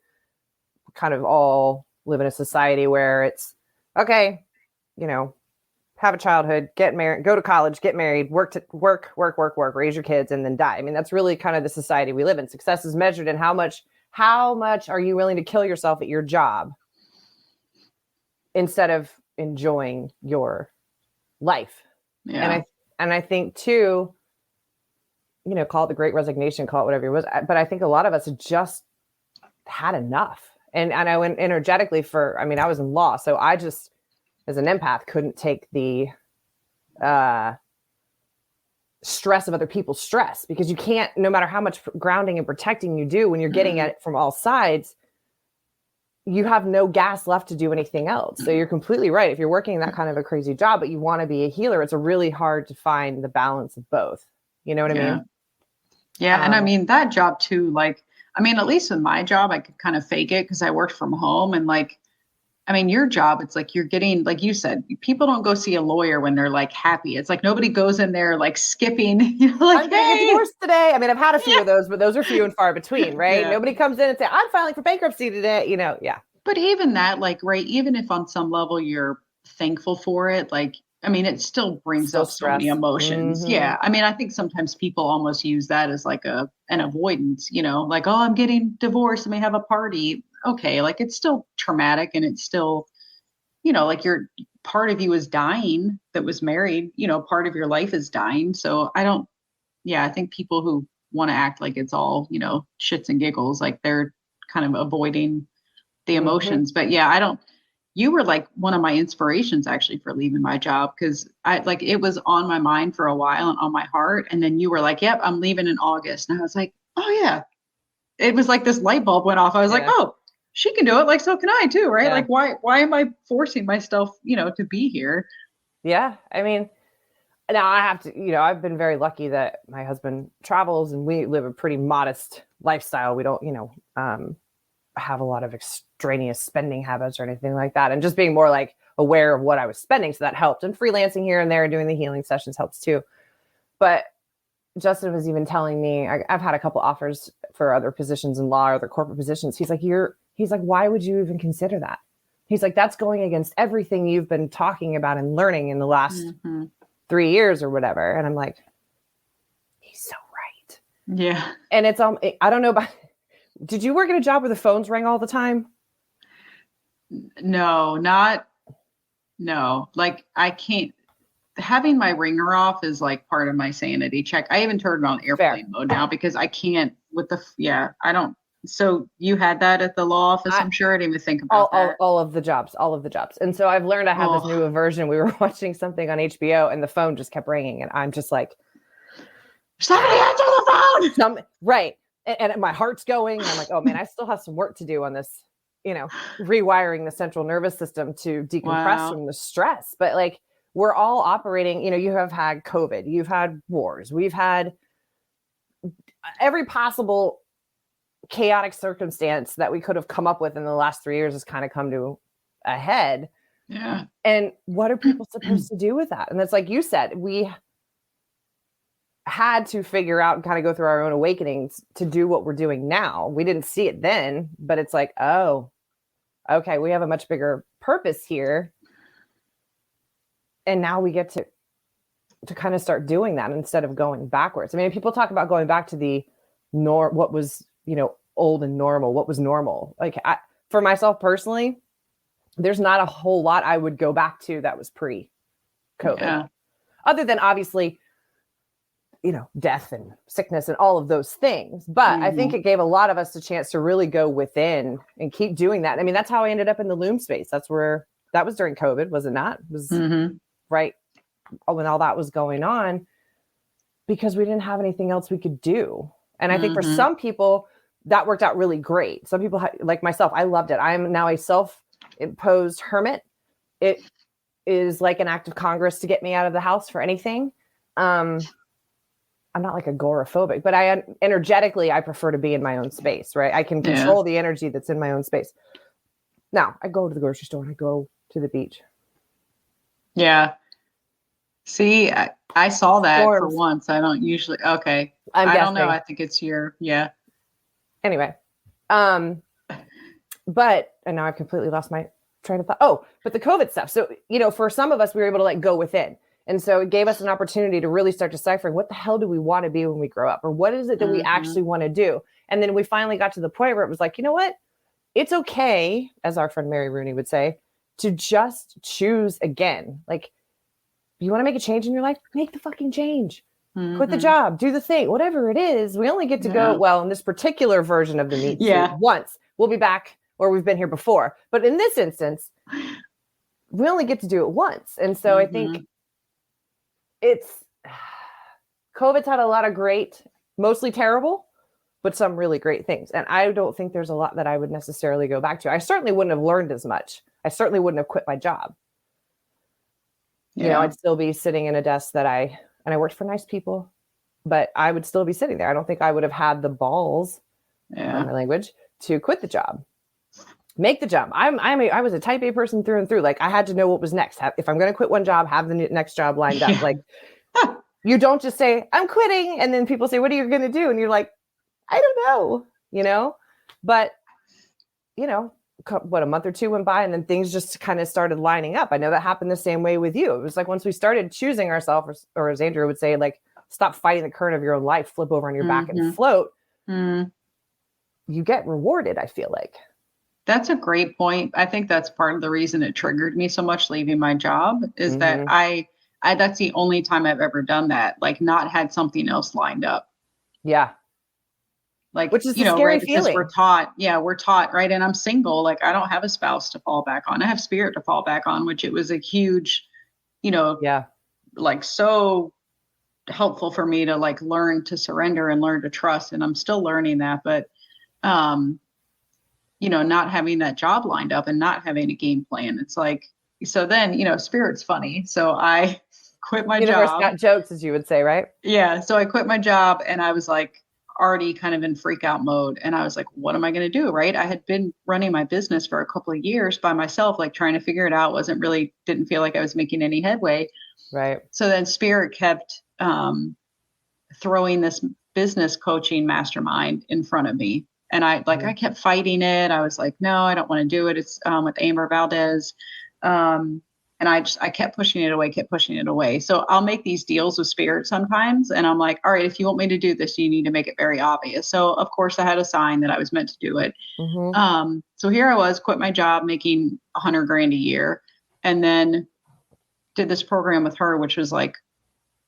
kind of all live in a society where it's okay, you know, have a childhood, get married, go to college, get married, work, raise your kids, and then die. I mean, that's really kind of the society we live in. Success is measured in how much are you willing to kill yourself at your job instead of enjoying your life. Yeah. And I think too, call it the great resignation, call it whatever it was, but I think a lot of us just had enough. And I went energetically I was in law, so I just as an empath couldn't take the uh stress of other people's stress, because you can't, no matter how much grounding and protecting you do, when you're getting at it from all sides, you have no gas left to do anything else. So you're completely right. If you're working that kind of a crazy job, but you want to be a healer, it's really hard to find the balance of both. You know what I Yeah. mean? Yeah. And I mean, that job too, like, I mean, at least in my job, I could kind of fake it because I worked from home. And like, I mean, your job, it's like you're getting, like you said, people don't go see a lawyer when they're like happy. It's like nobody goes in there like skipping, like, I'm getting a hey, divorce today. I mean, I've had a few yeah, of those, but those are few and far between, right? yeah. Nobody comes in and say, I'm filing for bankruptcy today. Yeah. But even that, like, right, even if on some level you're thankful for it, like, I mean, it still brings Still up so many stress. emotions. Mm-hmm. Yeah. I mean, I think sometimes people almost use that as like an avoidance, like, oh, I'm getting divorced and they have a party. Okay, like it's still traumatic and it's still, like your part of you is dying that was married, part of your life is dying. So I think people who want to act like it's all, shits and giggles, like they're kind of avoiding the Mm-hmm. emotions. But yeah, you were like one of my inspirations actually for leaving my job, because I like it was on my mind for a while and on my heart. And then you were like, yep, I'm leaving in August. And I was like, oh yeah. It was like this light bulb went off. I was like, Yeah. oh, she can do it. Like, so can I too, right? Yeah. Like, why am I forcing myself, to be here? Yeah. I mean, now I have to, I've been very lucky that my husband travels and we live a pretty modest lifestyle. We don't, have a lot of extraneous spending habits or anything like that. And just being more like aware of what I was spending. So that helped. And freelancing here and there and doing the healing sessions helps too. But Justin was even telling me, I've had a couple offers for other positions in law or other corporate positions. He's like, why would you even consider that? He's like, that's going against everything you've been talking about and learning in the last Mm-hmm. 3 years or whatever. And I'm like, he's so right. Yeah. And it's, I don't know about, did you work at a job where the phones rang all the time? No, no. Like I can't, having my ringer off is like part of my sanity check. I even turned it on Fair. airplane mode now because I can't I don't. So you had that at the law office, I, I'm sure. I didn't even think about that. all of the jobs, all of the jobs. And so I've learned I have this new Oh, aversion. We were watching something on HBO and the phone just kept ringing. And I'm just like, somebody answer the phone. right. And my heart's going. And I'm like, oh man, I still have some work to do on this, rewiring the central nervous system to decompress Wow. from the stress. But like, we're all operating, you have had COVID, you've had wars, we've had every possible chaotic circumstance that we could have come up with in the last 3 years has kind of come to a head. Yeah. And what are people supposed to do with that? And it's like you said, we had to figure out and kind of go through our own awakenings to do what we're doing now. We didn't see it then, but it's like, oh, okay, we have a much bigger purpose here. And now we get to kind of start doing that instead of going backwards. I mean, people talk about going back to the what was, old and normal, what was normal. Like for myself personally, there's not a whole lot I would go back to that was pre-COVID. Yeah. Other than obviously, death and sickness and all of those things. But I think it gave a lot of us a chance to really go within and keep doing that. I mean, that's how I ended up in the loom space. That was during COVID, was it not? It was right when all that was going on, because we didn't have anything else we could do. And I think for some people that worked out really great. Some people like myself, I loved it. I am now a self-imposed hermit. It is like an act of Congress to get me out of the house for anything. I'm not like agoraphobic, but energetically, I prefer to be in my own space, right? I can control the energy that's in my own space. Now I go to the grocery store and I go to the beach. Yeah. See, I saw that for once. I don't usually. Okay. I don't know. I think it's Anyway. But, and now I've completely lost my train of thought. Oh, but the COVID stuff. So, for some of us, we were able to go within. And so it gave us an opportunity to really start deciphering what the hell do we want to be when we grow up? Or what is it that we actually want to do? And then we finally got to the point where it was like, you know what? It's okay, as our friend Mary Rooney would say, to just choose again. Like, you want to make a change in your life? Make the fucking change. Quit the job, do the thing, whatever it is. We only get to go, well, in this particular version of the meat suit once. We'll be back, or we've been here before. But in this instance, we only get to do it once. And so I think COVID's had a lot of great, mostly terrible, but some really great things. And I don't think there's a lot that I would necessarily go back to. I certainly wouldn't have learned as much. I certainly wouldn't have quit my job. I'd still be sitting in a desk and I worked for nice people, but I would still be sitting there. I don't think I would have had the balls, my language, to quit the job, make the jump. I was a type A person through and through. Like, I had to know what was next. If I'm going to quit one job, have the next job lined up. Like, you don't just say, I'm quitting. And then people say, what are you going to do? And you're like, I don't know, but what, a month or two went by and then things just kind of started lining up. I know that happened the same way with you. It was like, once we started choosing ourselves, or as Andrew would say, like, stop fighting the current of your own life, flip over on your back and float, you get rewarded, I feel like. That's a great point. I think that's part of the reason it triggered me so much leaving my job is that I that's the only time I've ever done that, like, not had something else lined up. Yeah. Like, which is a scary feeling. We're taught, right? And I'm single. Like, I don't have a spouse to fall back on. I have spirit to fall back on, which it was a huge, like, so helpful for me to learn to surrender and learn to trust. And I'm still learning that, but, not having that job lined up and not having a game plan. It's like, so then, spirit's funny. So I quit my job. Got jokes, as you would say, right? Yeah. So I quit my job and I was like, already kind of in freak out mode. And I was like, what am I going to do? Right. I had been running my business for a couple of years by myself, like trying to figure it out. Didn't feel like I was making any headway. Right. So then Spirit kept throwing this business coaching mastermind in front of me. And I kept fighting it. I was like, no, I don't want to do it. It's with Amber Valdez. And I kept pushing it away. So I'll make these deals with Spirit sometimes. And I'm like, all right, if you want me to do this, you need to make it very obvious. So of course I had a sign that I was meant to do it. So here I was, quit my job, making $100,000 a year. And then did this program with her, which was like,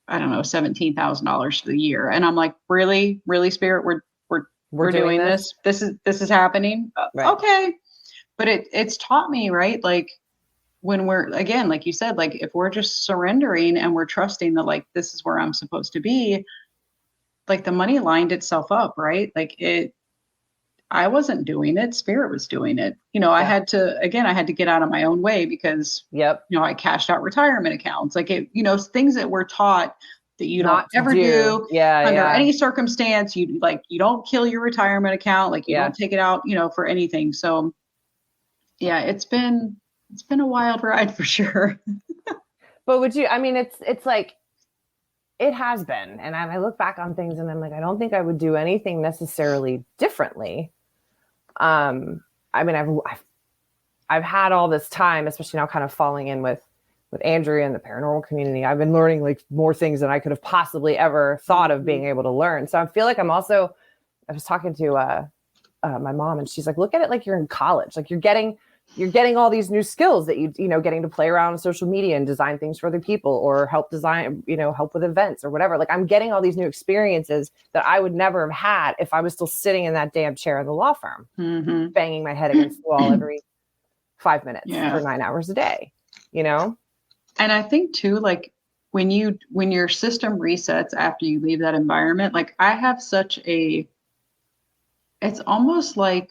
I don't know, $17,000 for the year. And I'm like, really, Spirit, we're doing this. This is happening. Right. Okay. But it's taught me, right? Like, when we're, again, like you said, like, if we're just surrendering and we're trusting that, like, this is where I'm supposed to be, like, the money lined itself up, right? Like, I wasn't doing it. Spirit was doing it. I had to get out of my own way because, I cashed out retirement accounts. Like, things that we're taught that you don't ever do under any circumstance. You don't kill your retirement account. Like, you don't take it out, for anything. So yeah, it's been a wild ride for sure. But it's like, it has been. And I look back on things and I'm like, I don't think I would do anything necessarily differently. I've had all this time, especially now kind of falling in with with Andrea and the paranormal community, I've been learning like more things than I could have possibly ever thought of being able to learn. So I feel like I was talking to my mom, and she's like, look at it like you're in college. Like you're getting all these new skills that getting to play around on social media and design things for other people, or help design, help with events or whatever. Like I'm getting all these new experiences that I would never have had if I was still sitting in that damn chair in the law firm, banging my head against the wall every 5 minutes for 9 hours a day, And I think too, like when your system resets after you leave that environment, like I have it's almost like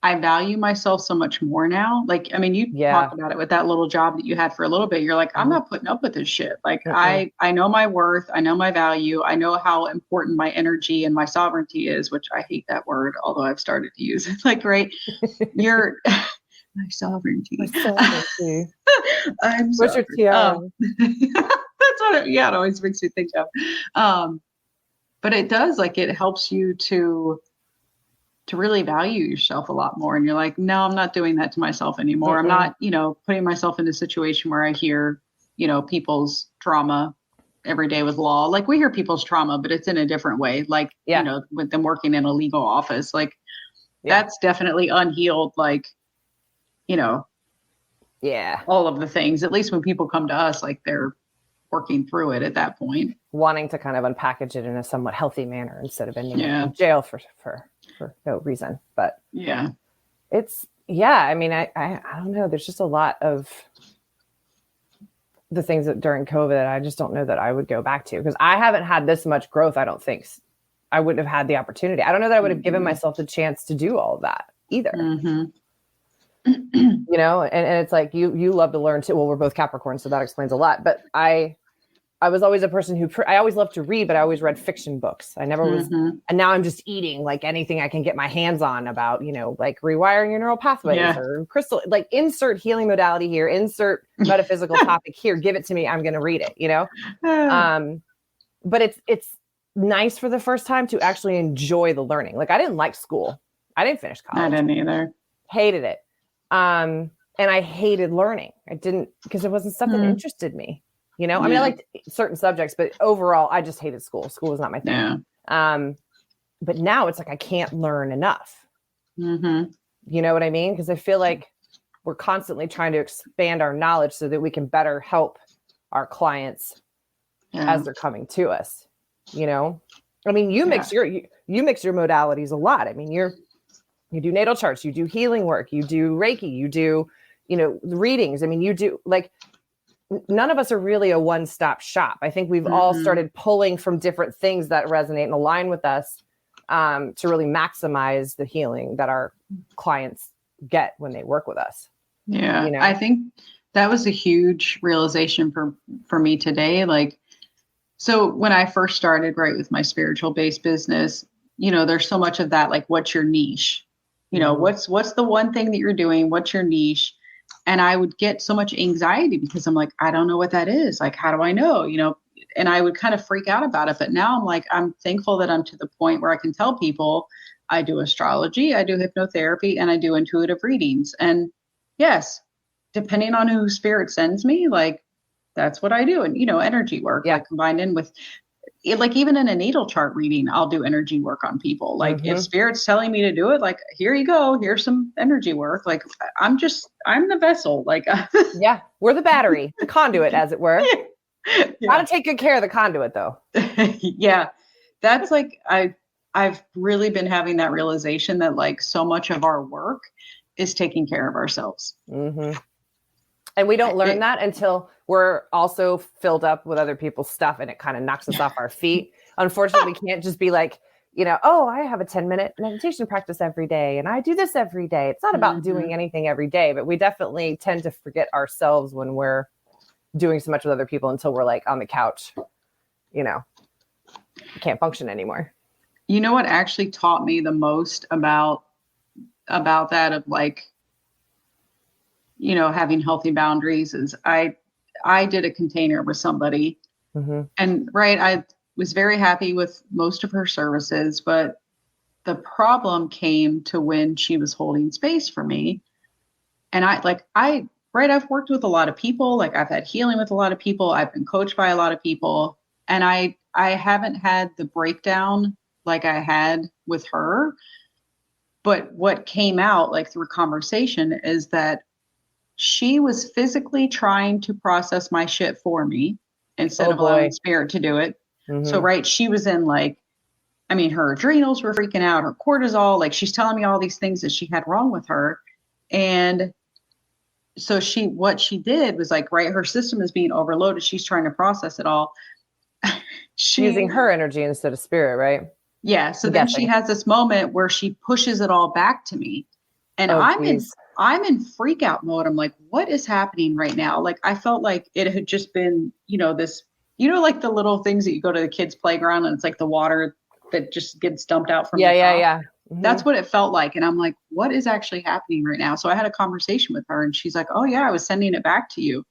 I value myself so much more now. Like, I mean, you talked about it with that little job that you had for a little bit. You're like, I'm not putting up with this shit. Like I know my worth. I know my value. I know how important my energy and my sovereignty is, which I hate that word, although I've started to use it. Like, right. You're my sovereignty. My sovereignty. I'm What's your tiara? That's what it always makes me think of. But it does, like, it helps you to really value yourself a lot more. And you're like, no, I'm not doing that to myself anymore. I'm not, putting myself in a situation where I hear, people's trauma every day with law. Like we hear people's trauma, but it's in a different way. Like, with them working in a legal office, like that's definitely unhealed. Like, all of the things, at least when people come to us, like they're working through it at that point. Wanting to kind of unpackage it in a somewhat healthy manner instead of ending up in jail for no reason. But it's, I mean, I don't know. There's just a lot of the things that during COVID, I just don't know that I would go back to, because I haven't had this much growth. I don't think I wouldn't have had the opportunity. I don't know that I would have given myself the chance to do all of that either. And it's like, you love to learn too. Well, we're both Capricorn, so that explains a lot. But I was always a person I always loved to read, but I always read fiction books. I never was. And now I'm just eating like anything I can get my hands on about, like rewiring your neural pathways or crystal, like insert healing modality here, insert metaphysical topic here, give it to me. I'm going to read it, but it's nice for the first time to actually enjoy the learning. Like I didn't like school. I didn't finish college. I didn't either. Hated it. And I hated learning. I didn't, because it wasn't stuff that interested me. I mean, I liked certain subjects, but overall, I just hated school. School was not my thing. But now it's like, I can't learn enough. You know what I mean? Because I feel like we're constantly trying to expand our knowledge so that we can better help our clients as they're coming to us. I mean, you mix your modalities a lot. I mean, you do natal charts, you do healing work, you do Reiki, you do, readings. I mean, you do, like, none of us are really a one-stop shop. I think we've all started pulling from different things that resonate and align with us to really maximize the healing that our clients get when they work with us. Yeah. I think that was a huge realization for me today. Like, so when I first started, right, with my spiritual based business, there's so much of that, like, what's your niche? What's the one thing that you're doing? What's your niche? And I would get so much anxiety because I'm like, I don't know what that is. Like, how do I know? And I would kind of freak out about it. But now I'm like, I'm thankful that I'm to the point where I can tell people I do astrology, I do hypnotherapy, and I do intuitive readings. And yes, depending on who spirit sends me, like, that's what I do. And, energy work, like combined in with it, like even in a natal chart reading, I'll do energy work on people. Like if spirit's telling me to do it, like, here you go, here's some energy work. Like I'm the vessel. Like, we're the battery, the conduit, as it were. Gotta take good care of the conduit though. That's like, I've really been having that realization that like so much of our work is taking care of ourselves. And we don't learn that until we're also filled up with other people's stuff and it kind of knocks us off our feet. Unfortunately, we can't just be like, oh, I have a 10-minute meditation practice every day and I do this every day. It's not about doing anything every day, but we definitely tend to forget ourselves when we're doing so much with other people until we're like on the couch, we can't function anymore. You know what actually taught me the most about that, of like, having healthy boundaries, is I did a container with somebody and I was very happy with most of her services, but the problem came to when she was holding space for me. And I right, I've worked with a lot of people, like I've had healing with a lot of people, I've been coached by a lot of people, and I haven't had the breakdown like I had with her. But what came out like through conversation is that she was physically trying to process my shit for me instead Oh of allowing boy. spirit to do it. So, Hmm. right, she was in like, I mean, her adrenals were freaking out, her cortisol, like she's telling me all these things that she had wrong with her. And so what she did was like, right, her system is being overloaded. She's trying to process it all. Using She, her energy instead of spirit, right? yeah. So I'm then she guessing. has this moment where she pushes it all back to me. And Oh geez. I'm in freak out mode. I'm like, what is happening right now? Like I felt like it had just been, this, like the little things that you go to the kids' playground and it's like the water that just gets dumped out from Yeah, the yeah, top. yeah. Hmm. That's what it felt like. And I'm like, what is actually happening right now? So I had a conversation with her and she's like, oh yeah, I was sending it back to you.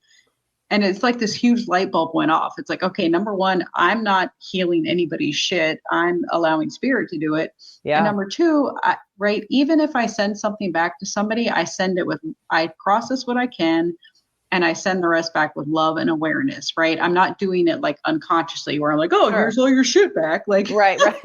And it's like this huge light bulb went off. It's like, okay, number one, I'm not healing anybody's shit. I'm allowing spirit to do it. And Yeah. number two, right, even if I send something back to somebody, I process what I can and I send the rest back with love and awareness, right? I'm not doing it like unconsciously where I'm like, oh, Sure. here's all your shit back. Like, Right, right.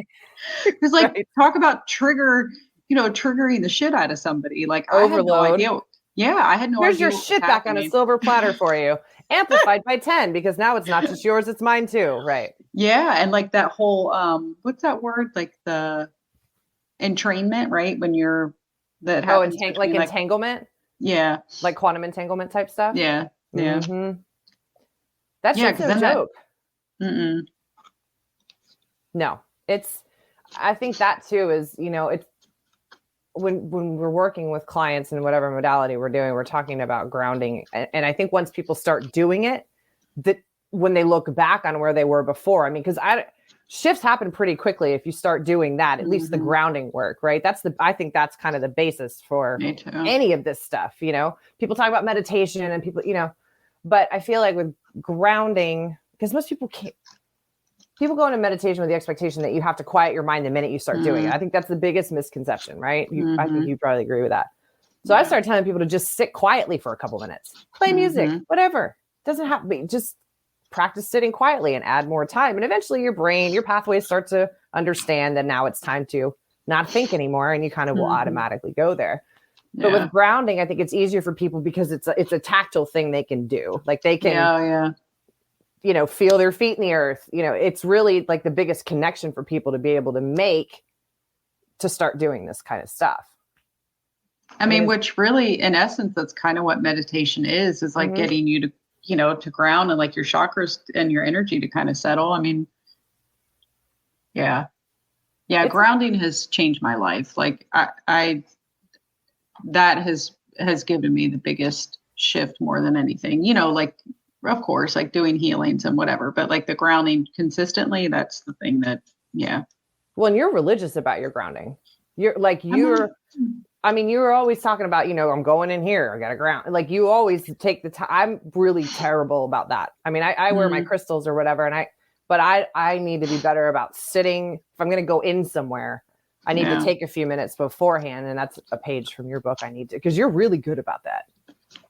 it's like, Right. talk about triggering the shit out of somebody. Like, I had no Overload. idea. Yeah, I had no Here's idea your what was shit back on a happening. silver platter for you. Amplified by 10 because now it's not just yours, it's mine too. Right. Yeah, and like that whole what's that word? Like the entrainment, right? That Oh, happens like between like entanglement, yeah, like quantum entanglement type stuff. yeah, yeah. Hmm. That Yeah, shit's because no then that joke. mm-mm, No, I think that too is, it's when we're working with clients in whatever modality we're doing, we're talking about grounding. And I think once people start doing it, that when they look back on where they were before, I mean, because shifts happen pretty quickly if you start doing that, at least the mm-hmm, grounding work, right? I think that's kind of the basis for me too. any of this stuff. People talk about meditation and people, but I feel like with grounding, because most people go into meditation with the expectation that you have to quiet your mind the minute you start doing it. I think that's the biggest misconception, right? I think Mm-hmm, you probably agree with that. So I yeah. started telling people to just sit quietly for a couple minutes, play music, Mm-hmm, whatever. Doesn't have to be, just practice sitting quietly and add more time. And eventually your pathways start to understand that now it's time to not think anymore, and you kind of will mm-hmm, automatically go there. But yeah. with grounding, I think it's easier for people because it's a tactile thing they can do. Like they can, Yeah, yeah. feel their feet in the earth. It's really like the biggest connection for people to be able to make to start doing this kind of stuff. I I mean, mean, which really, in essence, that's kind of what meditation is like mm-hmm. getting you to, to ground and like your chakras and your energy to kind of settle. I mean, yeah. Yeah, It's grounding has changed my life. Like I that has given me the biggest shift more than anything. Like of course, like doing healings and whatever, but like the grounding consistently, that's the thing that yeah. Well, and you're religious about your grounding. I'm not, I mean, you were always talking about, I'm going in here, I got to ground. Like you always take the time. I'm really terrible about that. I mean, I wear my crystals or whatever, but I need to be better about sitting. If I'm going to go in somewhere, I need to take a few minutes beforehand. And that's a page from your book. I need to, because you're really good about that.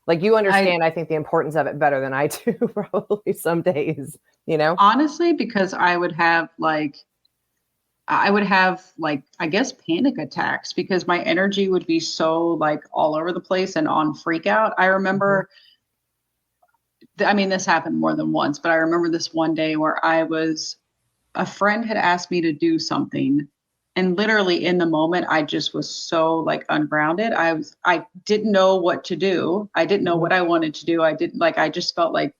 Like you understand, I think the importance of it better than I do probably some days, honestly, because I would have I guess panic attacks because my energy would be so like all over the place and on freak out. I remember I mean, this happened more than once, but I remember this one day where a friend had asked me to do something. And literally in the moment, I just was so like ungrounded. I didn't know what to do. I didn't know Mm-hmm. what I wanted to do. I just felt like,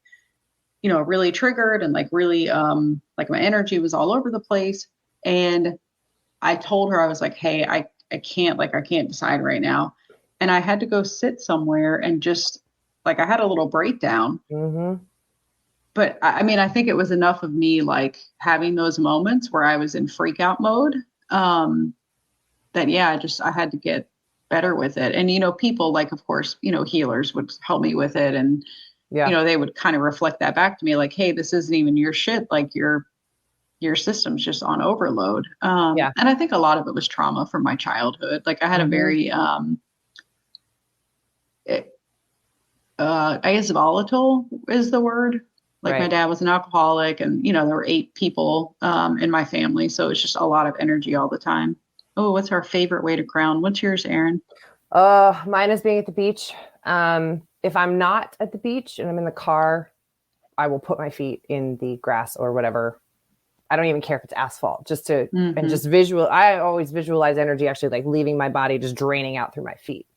really triggered and like really, like my energy was all over the place. And I told her, I was like, hey, I can't decide right now. And I had to go sit somewhere and just like, I had a little breakdown. Mm-hmm. But I mean, I think it was enough of me like having those moments where I was in freak out mode. That yeah, I had to get better with it. And people like, of course, healers would help me with it, and Yeah. they would kind of reflect that back to me, like, hey, this isn't even your shit. Like your system's just on overload. Yeah. And I think a lot of it was trauma from my childhood. Like I had a Mm-hmm. very I guess volatile is the word. Like my Right. dad was an alcoholic, and there were 8 people in my family, so it's just a lot of energy all the time. Oh, what's our favorite way to ground? What's yours, Aaron? Mine is being at the beach. If I'm not at the beach and I'm in the car, I will put my feet in the grass or whatever. I don't even care if it's asphalt, and Mm-hmm. just visual. I always visualize energy actually like leaving my body, just draining out through my feet.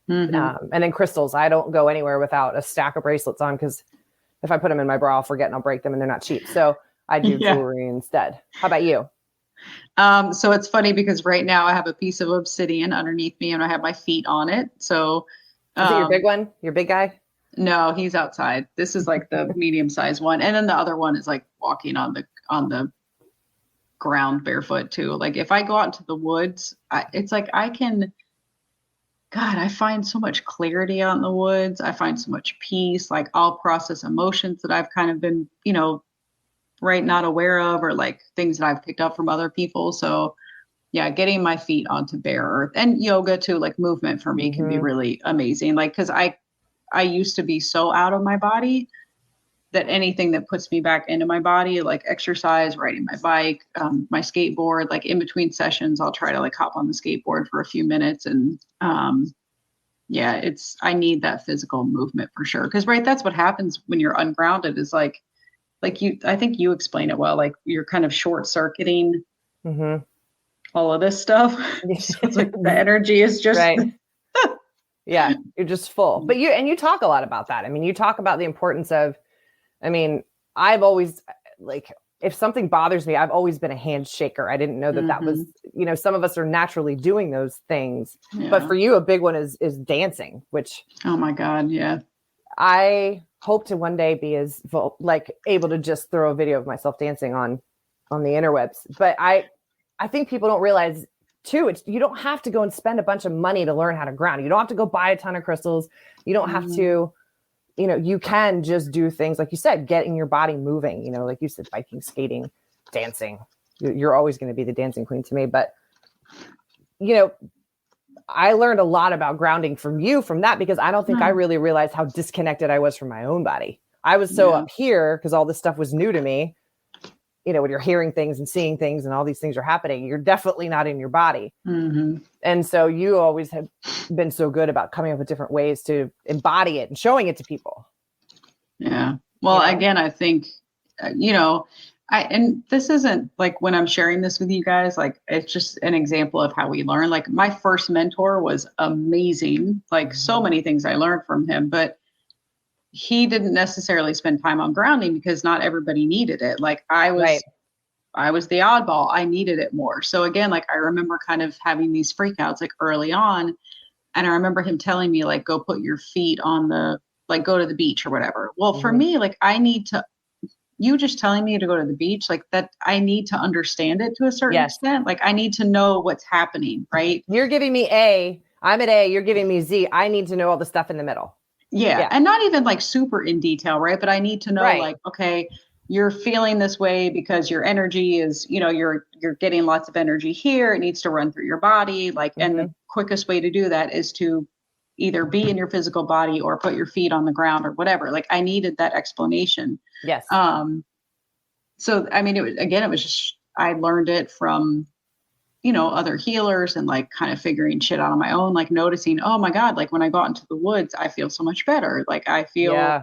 Mm-hmm. And then crystals. I don't go anywhere without a stack of bracelets on because if I put them in my bra, I'll forget and I'll break them and they're not cheap. So I do Yeah. jewelry instead. How about you? So it's funny because right now I have a piece of obsidian underneath me and I have my feet on it. So, Is it your big um, one? Your big guy? no, he's outside. This is like the medium sized one. And then the other one is like walking on the ground barefoot too. Like if I go out into the woods, it's like God, I find so much clarity out in the woods. I find so much peace. Like I'll process emotions that I've kind of been, right, not aware of, or like things that I've picked up from other people. So yeah, getting my feet onto bare earth and yoga too, like movement for me can be Mm-hmm. really amazing. Like, cause I used to be so out of my body that anything that puts me back into my body, like exercise, riding my bike, my skateboard, like in between sessions, I'll try to like hop on the skateboard for a few minutes. And yeah, I need that physical movement for sure. Cause right, that's what happens when you're ungrounded is I think you explain it well, like you're kind of short circuiting Mm-hmm. all of this stuff. So it's like the energy is just, Right. Yeah. You're just full. But you talk a lot about that. I mean, you talk about the importance of, I mean, I've always like, if something bothers me, I've always been a handshaker. I didn't know that was, hmm some of us are naturally doing those things. But yeah. for you, a big one is dancing, which Oh my God. Yeah. I hope to one day be like able to just throw a video of myself dancing on the interwebs. But I think people don't realize too, you don't have to go and spend a bunch of money to learn how to ground. You don't have to go buy a ton of crystals. You don't have hmm to, you can just do things like you said, getting your body moving, like you said, biking, skating, dancing. You're always going to be the dancing queen to me. But, you know, I learned a lot about grounding from you from that because I don't think I Oh, really realized how disconnected I was from my own body. I was so yeah. up here because all this stuff was new to me. When you're hearing things and seeing things and all these things are happening, you're definitely not in your body. hmm And so you always have been so good about coming up with different ways to embody it and showing it to people. Yeah. You Well, know? again, I think, and this isn't like when I'm sharing this with you guys, like it's just an example of how we learn. Like my first mentor was amazing, like so Mm-hmm. many things I learned from him, but he didn't necessarily spend time on grounding because not everybody needed it. Like Right. I was the oddball. I needed it more. So again, like I remember kind of having these freakouts like early on. And I remember him telling me, like, go put your feet on like, go to the beach or whatever. Well, for Mm-hmm. me, like, you just telling me to go to the beach, like that, I need to understand it to a certain Yes. extent. Like, I need to know what's happening. Right. You're giving me A. I'm at A. You're giving me Z. I need to know all the stuff in the middle. Yeah. Yeah. And not even like super in detail. Right. But I need to know, Right. like, okay, you're feeling this way because your energy is, you're getting lots of energy here. It needs to run through your body. Like, and the Mm-hmm. quickest way to do that is to either be in your physical body or put your feet on the ground or whatever. Like I needed that explanation. Yes. Um, so I mean, it was just I learned it from other healers and like kind of figuring shit out on my own, like noticing, oh my God, like when I go out into the woods, I feel so much better. Like I feel Yeah.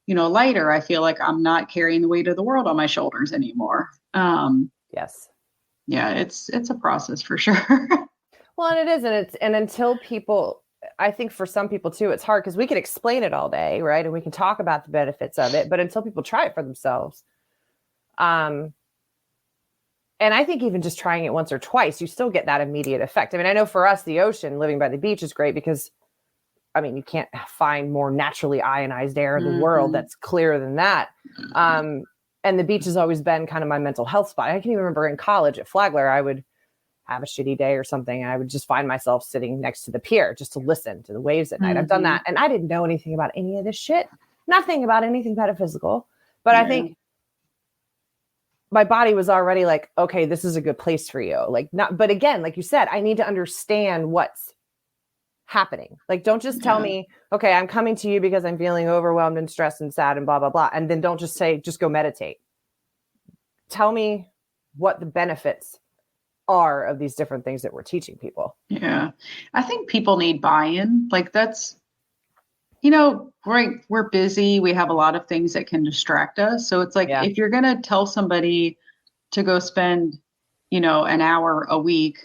lighter. I feel like I'm not carrying the weight of the world on my shoulders anymore. Yes. Yeah, it's a process for sure. Well, and it is, and until people, I think for some people too, it's hard because we can explain it all day, right? And we can talk about the benefits of it, but until people try it for themselves, um, and I think even just trying it once or twice, you still get that immediate effect. I mean, I know for us, the ocean, living by the beach is great because, I mean, you can't find more naturally ionized air in the world hmm that's clearer than that. Um, and the beach has always been kind of my mental health spot. I can even remember in college at Flagler, I would have a shitty day or something, and I would just find myself sitting next to the pier just to listen to the waves at night. I've done hmm that, and I didn't know anything about any of this shit, nothing about anything metaphysical. But I Yeah. think my body was already like, okay, this is a good place for you. Like, not, but again, like you said, I need to understand what's happening. Like, don't just tell me, okay, I'm coming to you because I'm feeling overwhelmed and stressed and sad and blah, blah, blah. And then don't just say, just go meditate. Tell me what the benefits are of these different things that we're teaching people. Yeah. I think people need buy-in. Like that's, right. We're busy. We have a lot of things that can distract us. So it's like, Yeah. if you're going to tell somebody to go spend, an hour a week,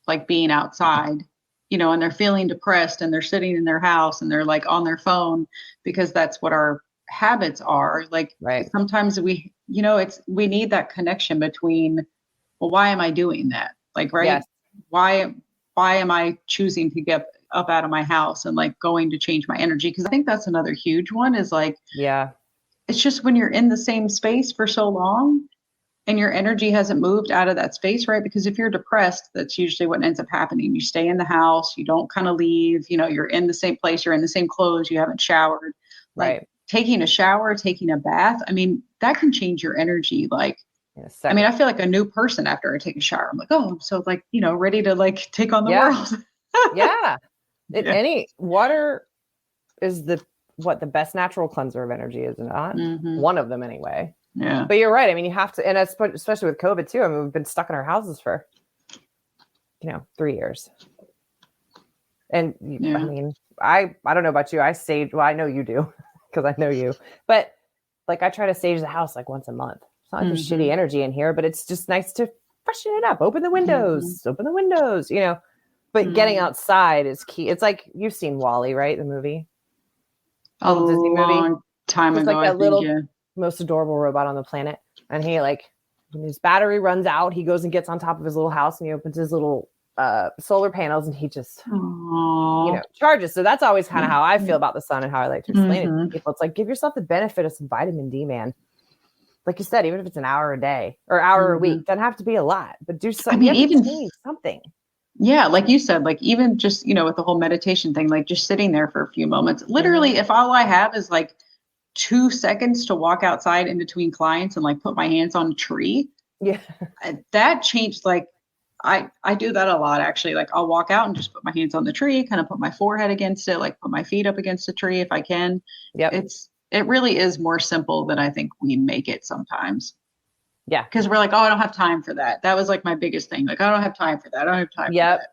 like being outside, and they're feeling depressed and they're sitting in their house and they're like on their phone because that's what our habits are. Like right. Sometimes we need that connection between, well, why am I doing that? Like, right. Yes. Why am I choosing to get up out of my house and like going to change my energy? Cause I think that's another huge one is like, yeah, it's just when you're in the same space for so long and your energy hasn't moved out of that space, right? Because if you're depressed, that's usually what ends up happening. You stay in the house, you don't kind of leave, you're in the same place, you're in the same clothes, you haven't showered. Like right. taking a shower, taking a bath, I mean, that can change your energy. Like, I mean, I feel like a new person after I take a shower. I'm like, oh, I'm so like, ready to like take on the world. Yeah. Any water is the best natural cleanser of energy, is it not? Mm-hmm. One of them anyway. Yeah. But you're right. I mean, you have to, and especially with COVID too. I mean, we've been stuck in our houses for, 3 years. And I mean, I don't know about you. I sage. Well, I know you do because I know you. But like, I try to sage the house like once a month. It's not like there's shitty energy in here, but it's just nice to freshen it up. Open the windows. But getting outside is key. It's like you've seen Wall-E, right? The movie, little Disney movie. Long time He's ago, like that I little, think, most adorable robot on the planet, and he like when his battery runs out, he goes and gets on top of his little house and he opens his little solar panels and he just charges. So that's always kind of how I feel about the sun and how I like to explain it to people. It's like, give yourself the benefit of some vitamin D, man. Like you said, even if it's an hour a day or hour a week, doesn't have to be a lot, but do something. I mean, even change something. Yeah, like you said, like even just, with the whole meditation thing, like just sitting there for a few moments. Literally, if all I have is like 2 seconds to walk outside in between clients and like put my hands on a tree, that changed. Like I do that a lot, actually. Like I'll walk out and just put my hands on the tree, kind of put my forehead against it, like put my feet up against the tree if I can. It really is more simple than I think we make it sometimes. Yeah. Because we're like, oh, I don't have time for that. That was like my biggest thing. Like, I don't have time for that. I don't have time for that.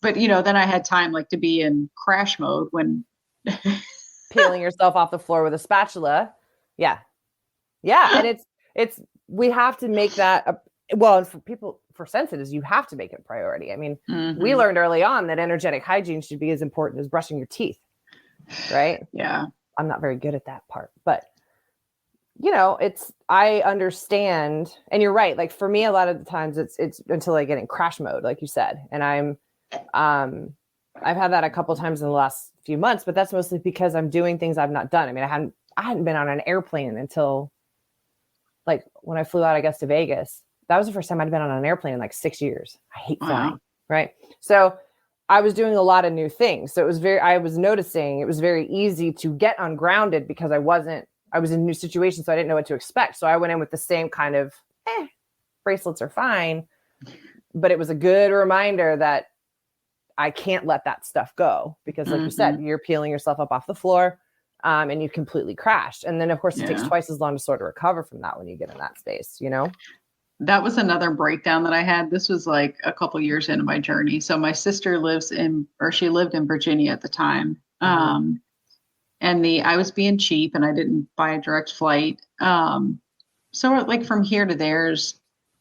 But, then I had time like to be in crash mode when peeling yourself off the floor with a spatula. Yeah. Yeah. And we have to make that, and for sensitives, you have to make it a priority. I mean, we learned early on that energetic hygiene should be as important as brushing your teeth. Right. Yeah. I'm not very good at that part, but I understand, and you're right. Like for me, a lot of the times it's until I get in crash mode, like you said, and I've had that a couple of times in the last few months, but that's mostly because I'm doing things I've not done. I mean, I hadn't been on an airplane until like when I flew out, I guess, to Vegas. That was the first time I'd been on an airplane in like 6 years. I hate flying. Right. So I was doing a lot of new things. So I was noticing it was very easy to get ungrounded because I was in a new situation. So I didn't know what to expect. So I went in with the same kind of, bracelets are fine. But it was a good reminder that I can't let that stuff go because like you said, you're peeling yourself up off the floor and you completely crashed. And then of course it takes twice as long to sort of recover from that when you get in that space, That was another breakdown that I had. This was like a couple years into my journey. So my sister she lived in Virginia at the time. And I was being cheap and I didn't buy a direct flight. So like from here to there's,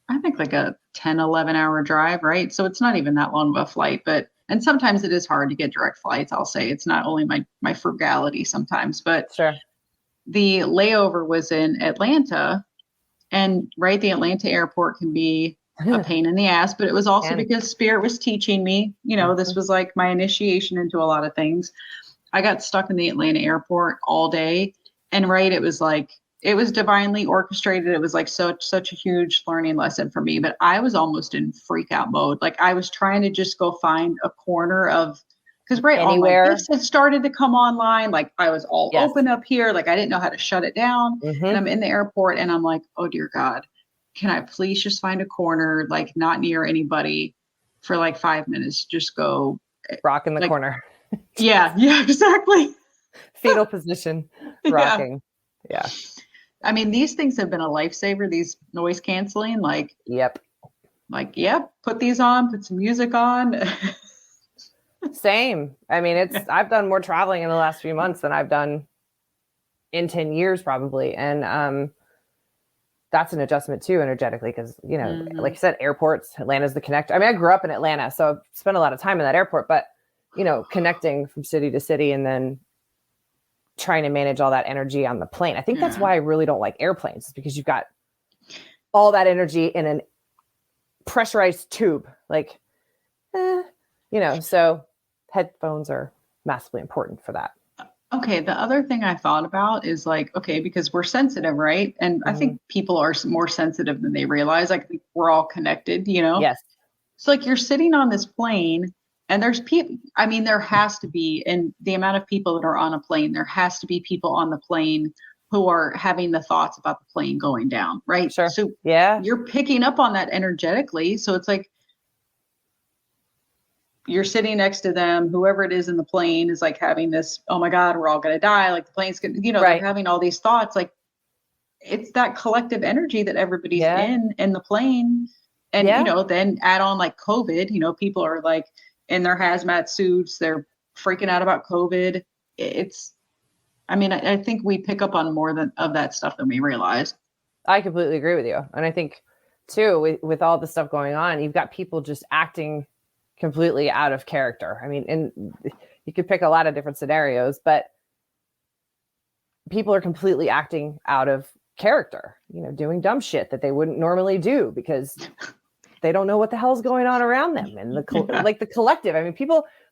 I think like a 10, 11 hour drive, right? So it's not even that long of a flight, and sometimes it is hard to get direct flights. I'll say it's not only my frugality sometimes, but sure. The layover was in Atlanta. And right, the Atlanta airport can be a pain in the ass, but it was also because Spirit was teaching me, this was like my initiation into a lot of things. I got stuck in the Atlanta airport all day. And right, it was divinely orchestrated. It was like such a huge learning lesson for me, but I was almost in freak out mode. Like I was trying to just go find a corner of, because all my gifts had started to come online. Like I was all open up here. Like I didn't know how to shut it down. And I'm in the airport and I'm like, oh dear God, can I please just find a corner, like not near anybody for like 5 minutes, just go rock in the corner. Yeah, yeah, exactly. Fetal position, Yeah. rocking. Yeah. I mean, these things have been a lifesaver, these noise canceling, Yep. yep, put these on, put some music on. Same. I mean, I've done more traveling in the last few months than I've done in 10 years probably. And that's an adjustment too, energetically, because, like you said, airports, Atlanta's the connector. I mean, I grew up in Atlanta, so I've spent a lot of time in that airport, but, connecting from city to city and then trying to manage all that energy on the plane. I think that's Yeah. why I really don't like airplanes, because you've got all that energy in an pressurized tube. Like, so headphones are massively important for that. Okay, the other thing I thought about is like, okay, because we're sensitive, right? And I Mm-hmm. think people are more sensitive than they realize. Like we're all connected, you know? Yes. So like you're sitting on this plane and there's people, I mean, there has to be, and the amount of people that are on a plane, there has to be people on the plane who are having the thoughts about the plane going down, right? Sure. So Yeah. you're picking up on that energetically. So it's like you're sitting next to them, whoever it is in the plane is like having this, oh my God, we're all gonna die. Like the plane's gonna, they're Right. having all these thoughts. Like it's that collective energy that everybody's Yeah. in the plane. And Yeah. then add on like COVID, people are like in their hazmat suits, they're freaking out about COVID. It's I mean, I think we pick up on more than of that stuff than we realize. I completely agree with you. And I think too, with all the stuff going on, you've got people just acting completely out of character. I mean, and you could pick a lot of different scenarios, but people are completely acting out of character, doing dumb shit that they wouldn't normally do because they don't know what the hell's going on around them. And like the collective, I mean,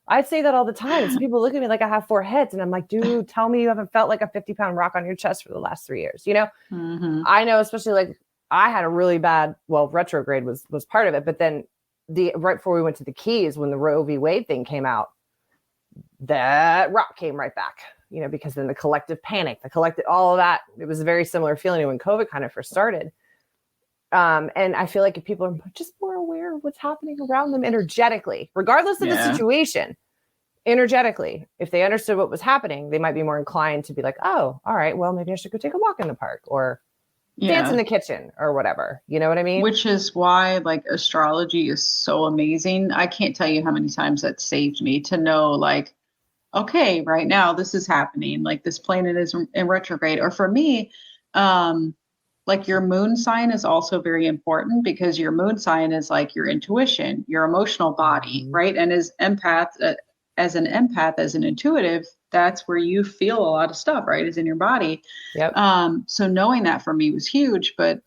I say that all the time. And some people look at me like I have 4 heads. And I'm like, dude, tell me you haven't felt like a 50-pound rock on your chest for the last 3 years. Mm-hmm. I know, especially like I had a really bad, retrograde was part of it. But then right before we went to the Keys, when the Roe v. Wade thing came out, that rock came right back, because then the collective panic, all of that, it was a very similar feeling when COVID kind of first started. And I feel like if people are just more aware of what's happening around them energetically, regardless of the situation, energetically, if they understood what was happening, they might be more inclined to be like, oh, all right, well, maybe I should go take a walk in the park or dance in the kitchen or whatever. You know what I mean? Which is why like astrology is so amazing. I can't tell you how many times that saved me to know like, okay, right now this is happening. Like this planet is in retrograde. Or for me, like your moon sign is also very important because your moon sign is like your intuition, your emotional body, right? And as an empath, as an intuitive, that's where you feel a lot of stuff, right? Is in your body. Yep. So knowing that for me was huge, but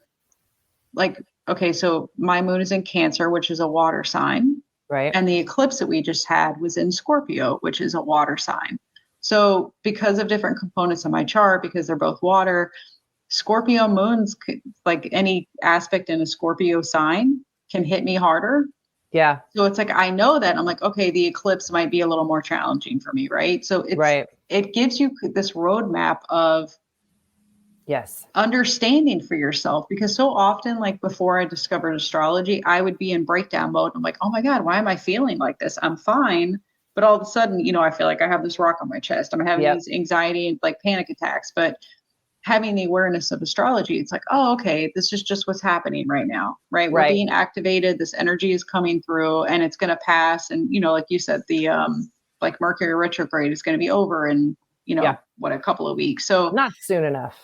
like, okay, so my moon is in Cancer, which is a water sign. Right. And the eclipse that we just had was in Scorpio, which is a water sign. So because of different components of my chart, because they're both water, Scorpio moons, like any aspect in a Scorpio sign can hit me harder. Yeah. So it's like, I know that I'm like, okay, the eclipse might be a little more challenging for me. Right. So it gives you this roadmap of understanding for yourself, because so often, like before I discovered astrology, I would be in breakdown mode. I'm like, oh my God, why am I feeling like this? I'm fine. But all of a sudden, I feel like I have this rock on my chest. I'm having these anxiety and like panic attacks, but having the awareness of astrology, it's like, oh, okay, this is just what's happening right now, right? We're being activated. This energy is coming through and it's going to pass. And, like you said, the, like Mercury retrograde is going to be over in, a couple of weeks. So not soon enough.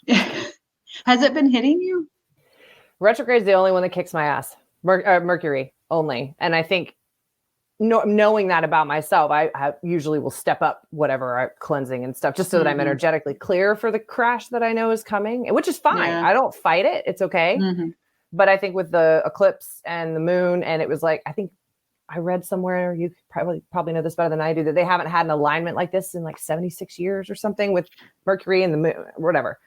Has it been hitting you? Retrograde is the only one that kicks my ass. Mercury only. And I think knowing that about myself, I usually will step up whatever cleansing and stuff just so that I'm energetically clear for the crash that I know is coming, which is fine. I don't fight it. It's okay. But I think with the eclipse and the moon, and it was like, I think I read somewhere, you probably know this better than I do, that they haven't had an alignment like this in like 76 years or something with Mercury and the moon, whatever.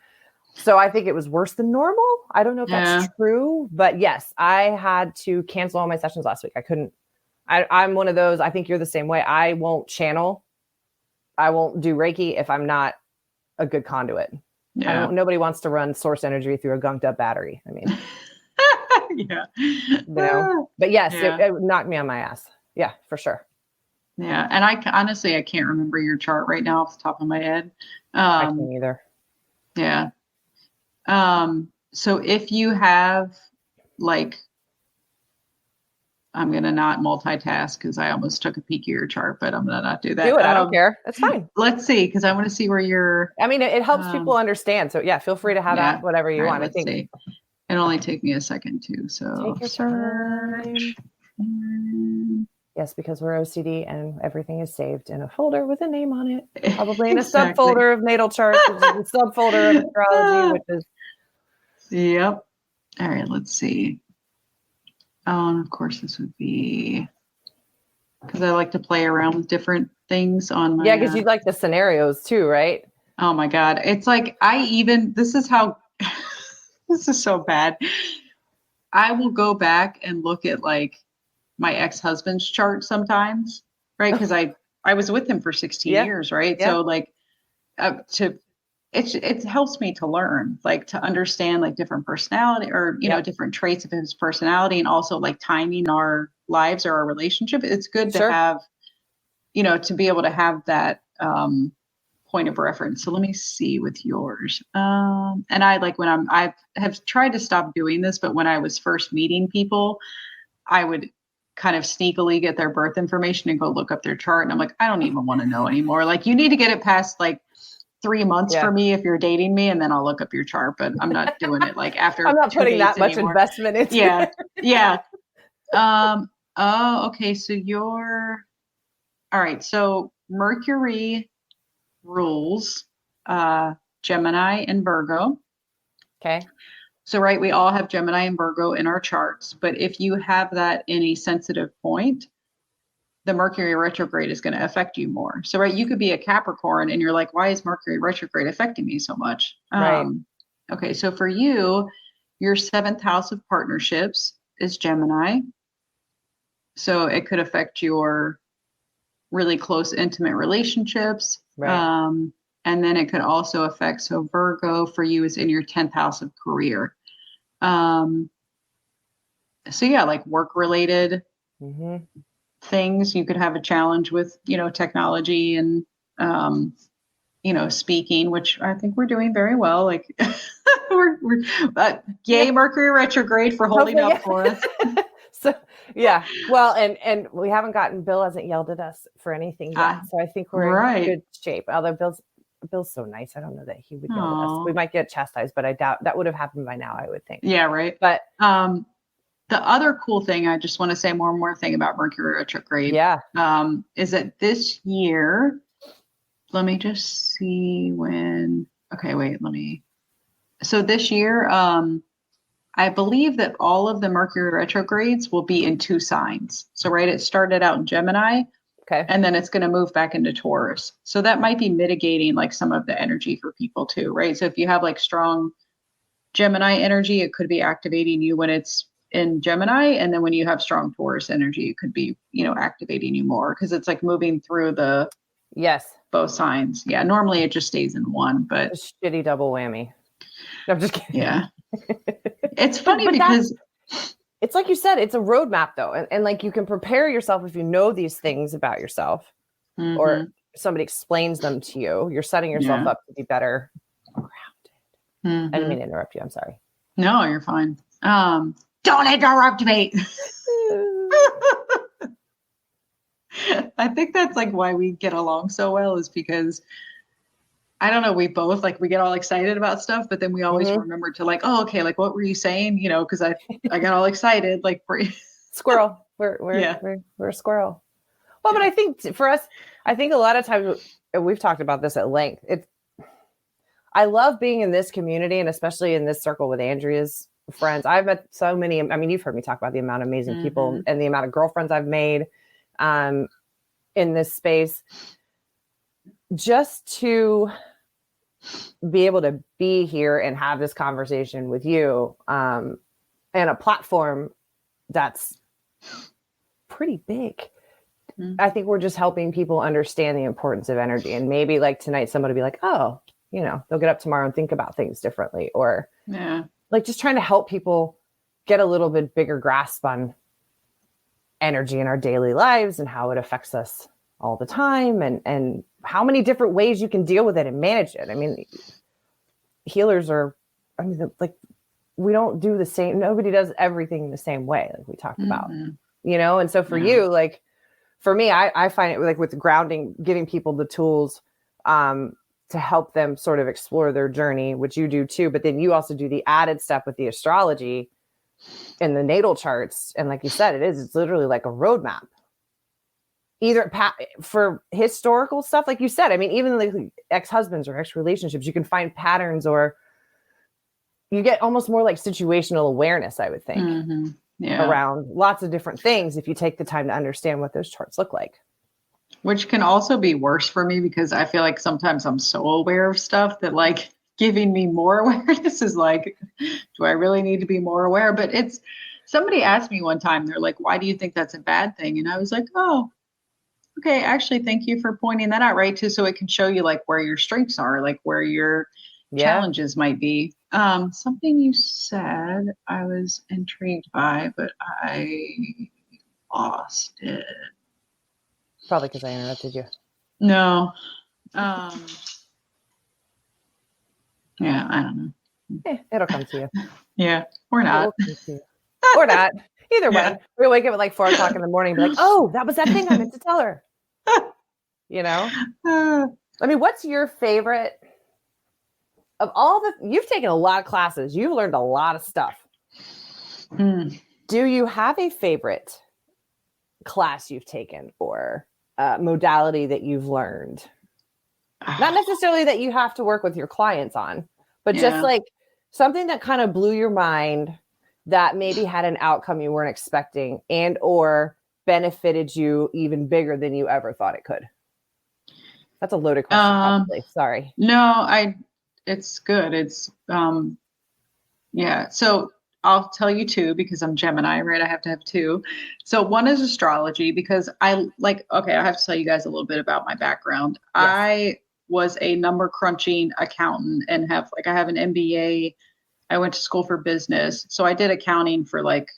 So I think it was worse than normal. I don't know if that's true, but yes, I had to cancel all my sessions last week. I couldn't. I'm one of those, I think you're the same way. I won't channel. I won't do Reiki if I'm not a good conduit. Nobody wants to run source energy through a gunked up battery. I mean, but yes, it knocked me on my ass. Yeah, for sure. Yeah. And honestly, I can't remember your chart right now off the top of my head. I can't either. Yeah. So if you have like, I'm going to not multitask because I almost took a peek at your chart, but I'm going to not do that. Do it. I don't care. That's fine. Let's see, because I want to see where you're. I mean, it helps people understand. So yeah, feel free to have Yeah. at whatever you All right, want. I let's think see. It'll only take me a second too. So take your search. time. Yes, because we're OCD and everything is saved in a folder with a name on it. Probably in a Exactly. subfolder of natal charts, which is a subfolder of astrology, which is. Yep. All right, let's see. Oh, and of course this would be because I like to play around with different things on my. Yeah, because you'd like the scenarios too, right? Oh my God. It's like this is how this is so bad. I will go back and look at like my ex-husband's chart sometimes, right? Because I was with him for 16 Yeah. years, right? Yeah. So like it helps me to learn, like to understand like different personality or different traits of his personality, and also like timing our lives or our relationship. It's good to have, to be able to have that point of reference. So let me see with yours. And I like when I have tried to stop doing this, but when I was first meeting people, I would kind of sneakily get their birth information and go look up their chart. And I'm like, I don't even want to know anymore. Like you need to get it past like 3 months for me if you're dating me, and then I'll look up your chart, but I'm not doing it like after I'm not putting that much anymore. investment into it. Yeah. Oh, okay. So all right. So Mercury rules Gemini and Virgo. Okay. So, right, we all have Gemini and Virgo in our charts, but if you have that in a sensitive point, the Mercury retrograde is going to affect you more. So, right, you could be a Capricorn and you're like, why is Mercury retrograde affecting me so much? Right. Okay, so for you, your 7th house of partnerships is Gemini. So it could affect your really close, intimate relationships. Right. And then it could also affect, so Virgo for you is in your 10th house of career. So yeah, like work related things, you could have a challenge with, technology and, speaking, which I think we're doing very well. Like we're yay, Mercury retrograde for holding up for us. So yeah, well, and we haven't Bill hasn't yelled at us for anything yet, so I think we're in good shape. Although Bill's so nice, I don't know that he would yell at us. We might get chastised, but I doubt that would have happened by now, I would think. Yeah, right. But the other cool thing, I just want to say one more thing about Mercury retrograde. Yeah. Is that this year, let me just see when. Okay, wait, so this year, I believe that all of the Mercury retrogrades will be in 2 signs. So, right, it started out in Gemini. Okay. And then it's going to move back into Taurus. So that might be mitigating like some of the energy for people too, right? So if you have like strong Gemini energy, it could be activating you when it's in Gemini. And then when you have strong Taurus energy, it could be, activating you more because it's like moving through both signs. Yeah. Normally it just stays in one, but a shitty double whammy. No, I'm just kidding. Yeah. It's funny because it's like you said, it's a roadmap though. And like you can prepare yourself if you know these things about yourself or somebody explains them to you. You're setting yourself up to be better grounded. I didn't mean to interrupt you. I'm sorry. No, you're fine. Don't interrupt me. I think that's like why we get along so well is because I don't know, we both like we get all excited about stuff, but then we always remember to like, oh, okay, like what were you saying? Because I got all excited, like for squirrel. We're a squirrel. Well, but I think for us, I think a lot of times we've talked about this at length. I love being in this community and especially in this circle with Andrea's friends. I've met so many. I mean, you've heard me talk about the amount of amazing people and the amount of girlfriends I've made in this space. Just to be able to be here and have this conversation with you and a platform that's pretty big. I think we're just helping people understand the importance of energy. And maybe like tonight, somebody will be like, oh, they'll get up tomorrow and think about things differently. Or like just trying to help people get a little bit bigger grasp on energy in our daily lives and how it affects us all the time, and how many different ways you can deal with it and manage it. I mean, healers are, I mean, like, we don't do the same. Nobody does everything the same way, like we talked about, you know? And so for you, like, for me, I find it like with grounding, giving people the tools to help them sort of explore their journey, which you do too. But then you also do the added step with the astrology and the natal charts. And like you said, it's literally like a roadmap. Either for historical stuff, like you said, I mean, even like ex-husbands or ex-relationships, you can find patterns, or you get almost more like situational awareness, I would think, around lots of different things if you take the time to understand what those charts look like. Which can also be worse for me, because I feel like sometimes I'm so aware of stuff that like giving me more awareness is like, do I really need to be more aware? But somebody asked me one time, they're like, why do you think that's a bad thing? And I was like, oh, okay, actually, thank you for pointing that out, right? Too, so it can show you like where your strengths are, like where your challenges might be. Something you said I was intrigued by, but I lost it. Probably because I interrupted you. No. Yeah, I don't know. It'll come to you. Yeah, or not. Or not. Either way. We'll wake up at like 4 o'clock in the morning and be like, oh, that was that thing I meant to tell her. You know? I mean, what's your favorite of all you've taken a lot of classes. You've learned a lot of stuff. Do you have a favorite class you've taken or modality that you've learned? Not necessarily that you have to work with your clients on, but just like something that kind of blew your mind, that maybe had an outcome you weren't expecting and or benefited you even bigger than you ever thought it could. That's a loaded question, probably. Sorry. No, it's good. It's so I'll tell you two, because I'm Gemini, right? I have to have two. So one is astrology, because I have to tell you guys a little bit about my background. Yes. I was a number crunching accountant and I have an MBA. I went to school for business. So I did accounting for like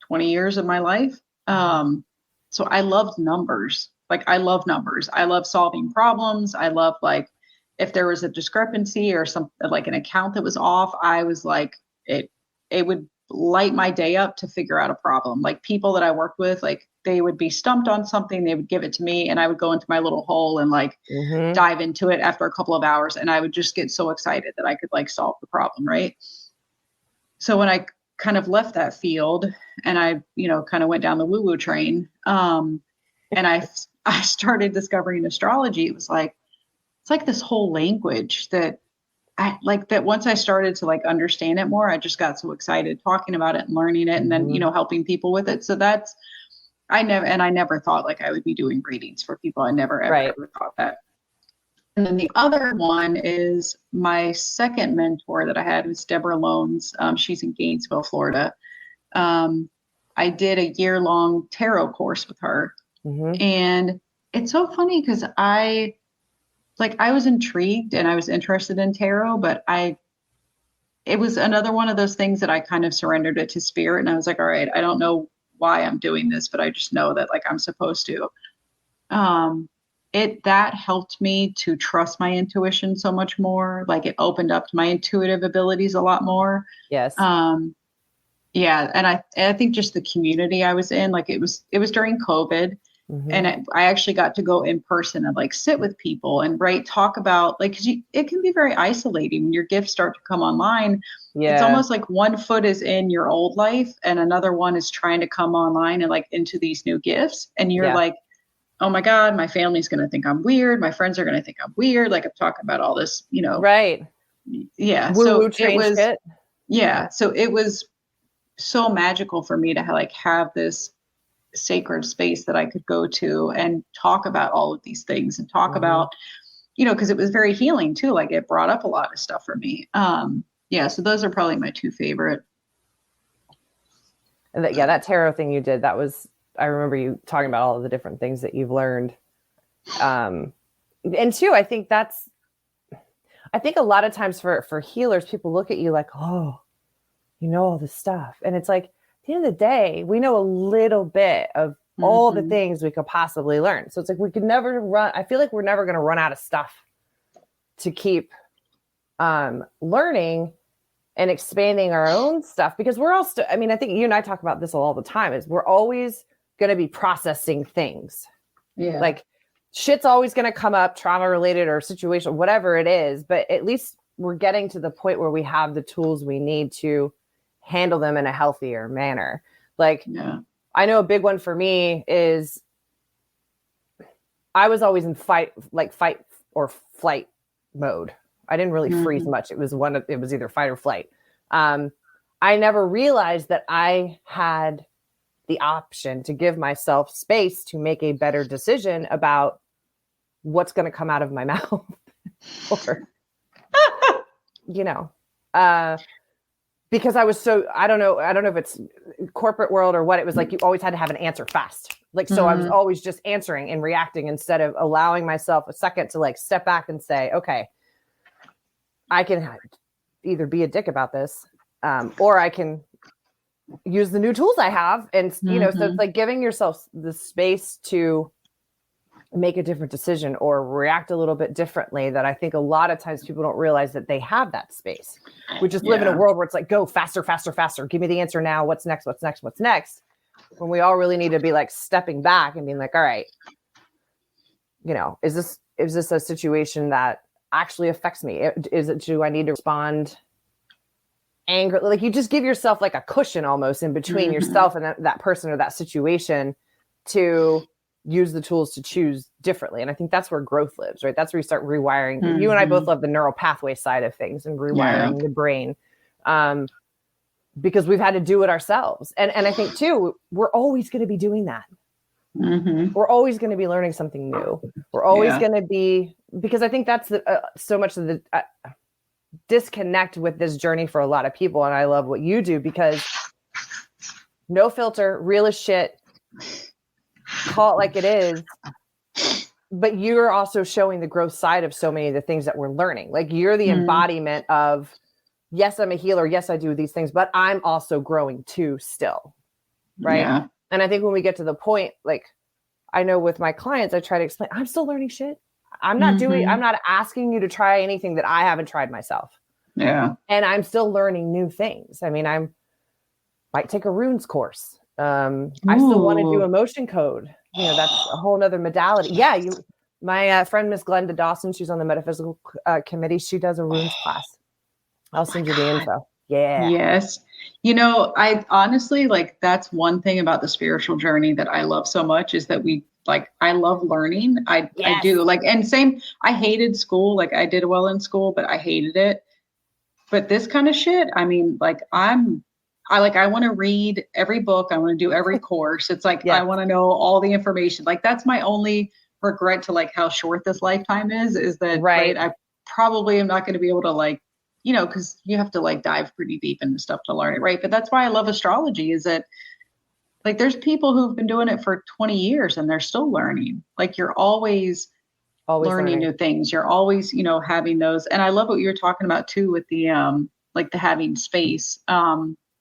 20 years of my life. So I loved numbers. I love numbers. I love solving problems. I love if there was a discrepancy or something, like an account that was off, I was like, it would light my day up to figure out a problem. Like people that I worked with, they would be stumped on something, they would give it to me and I would go into my little hole and dive into it after a couple of hours. And I would just get so excited that I could solve the problem. Right. So when I kind of left that field and I, kind of went down the woo-woo train, and I started discovering astrology, it's like this whole language that that once I started to understand it more, I just got so excited talking about it and learning it and then, helping people with it. So I never thought I would be doing readings for people. I never, ever thought that. And then the other one is my second mentor that I had was Deborah Loans. She's in Gainesville, Florida. I did a year-long tarot course with her. And it's so funny because I was intrigued and I was interested in tarot, but it was another one of those things that I kind of surrendered it to spirit. And I was like, all right, I don't know why I'm doing this, but I just know that I'm supposed to. That helped me to trust my intuition so much more. It opened up my intuitive abilities a lot more. Yes. Yeah. And I think just the community I was in, it was during COVID. And I actually got to go in person and sit with people and talk about because it can be very isolating when your gifts start to come online. Yeah. It's almost like one foot is in your old life and another one is trying to come online and into these new gifts. And you're oh my God, my family's going to think I'm weird. My friends are going to think I'm weird. I'm talking about all this, Right. Yeah. Woo-woo so it was, shit. Yeah. So it was so magical for me to have this sacred space that I could go to and talk about all of these things and talk about, because it was very healing too. It brought up a lot of stuff for me. So those are probably my two favorite. And that tarot thing you did, I remember you talking about all of the different things that you've learned. And two, I think a lot of times for healers, people look at you like, oh, you know all this stuff. And it's at the end of the day, we know a little bit of all the things we could possibly learn. So it's like we could never run. I feel like we're never going to run out of stuff to keep learning and expanding our own stuff, because we're all I mean, I think you and I talk about this all the time, is we're always going to be processing things. Yeah. Like shit's always going to come up, trauma related or situation, whatever it is. But at least we're getting to the point where we have the tools we need to handle them in a healthier manner. Like, yeah. I know a big one for me is I was always in fight or flight mode. I didn't really freeze much. It was either fight or flight. I never realized that I had the option to give myself space to make a better decision about what's going to come out of my mouth or, because I was so, I don't know if it's corporate world or what. It was like, you always had to have an answer fast. Like, so I was always just answering and reacting instead of allowing myself a second to like step back and say, okay, I can either be a dick about this, or I can use the new tools I have. And, so it's like giving yourself the space to make a different decision or react a little bit differently, that I think a lot of times people don't realize that they have that space. We just live in a world where it's like, go faster, faster, faster. Give me the answer now. What's next? What's next? What's next? When we all really need to be like stepping back and being like, all right, is this a situation that actually affects me? Do I need to respond anger? Like, you just give yourself like a cushion almost in between yourself and that person or that situation to use the tools to choose differently. And I think that's where growth lives, right? That's where you start rewiring. You and I both love the neural pathway side of things and rewiring the brain, because we've had to do it ourselves. And I think too, we're always going to be doing that. We're always going to be learning something new. We're always going to be, because I think that's so much of the disconnect with this journey for a lot of people. And I love what you do, because no filter, real as shit, call it like it is. But you're also showing the growth side of so many of the things that we're learning. Like, you're the embodiment of, yes, I'm a healer. Yes, I do these things, but I'm also growing too still. Right. Yeah. And I think when we get to the point, like, I know with my clients, I try to explain, I'm still learning shit. I'm not asking you to try anything that I haven't tried myself. Yeah. And I'm still learning new things. I mean, might take a runes course. I still want to do emotion code. That's a whole nother modality. Yeah. My friend, Miss Glenda Dawson, she's on the metaphysical committee. She does a runes class. I'll send you the info. Yeah. Yes. I honestly, like, that's one thing about the spiritual journey that I love so much, is that I love learning. I do, like, and same, I hated school. Like, I did well in school, but I hated it. But this kind of shit, I mean, like, I want to read every book. I want to do every course. It's like, I want to know all the information. Like, that's my only regret to like how short this lifetime is that, right, I probably am not going to be able to, like, because you have to like dive pretty deep into stuff to learn it. Right. But that's why I love astrology, is that, like, there's people who've been doing it for 20 years and they're still learning. Like, you're always learning new things. You're always, having those. And I love what you were talking about too, with the, like, the having space.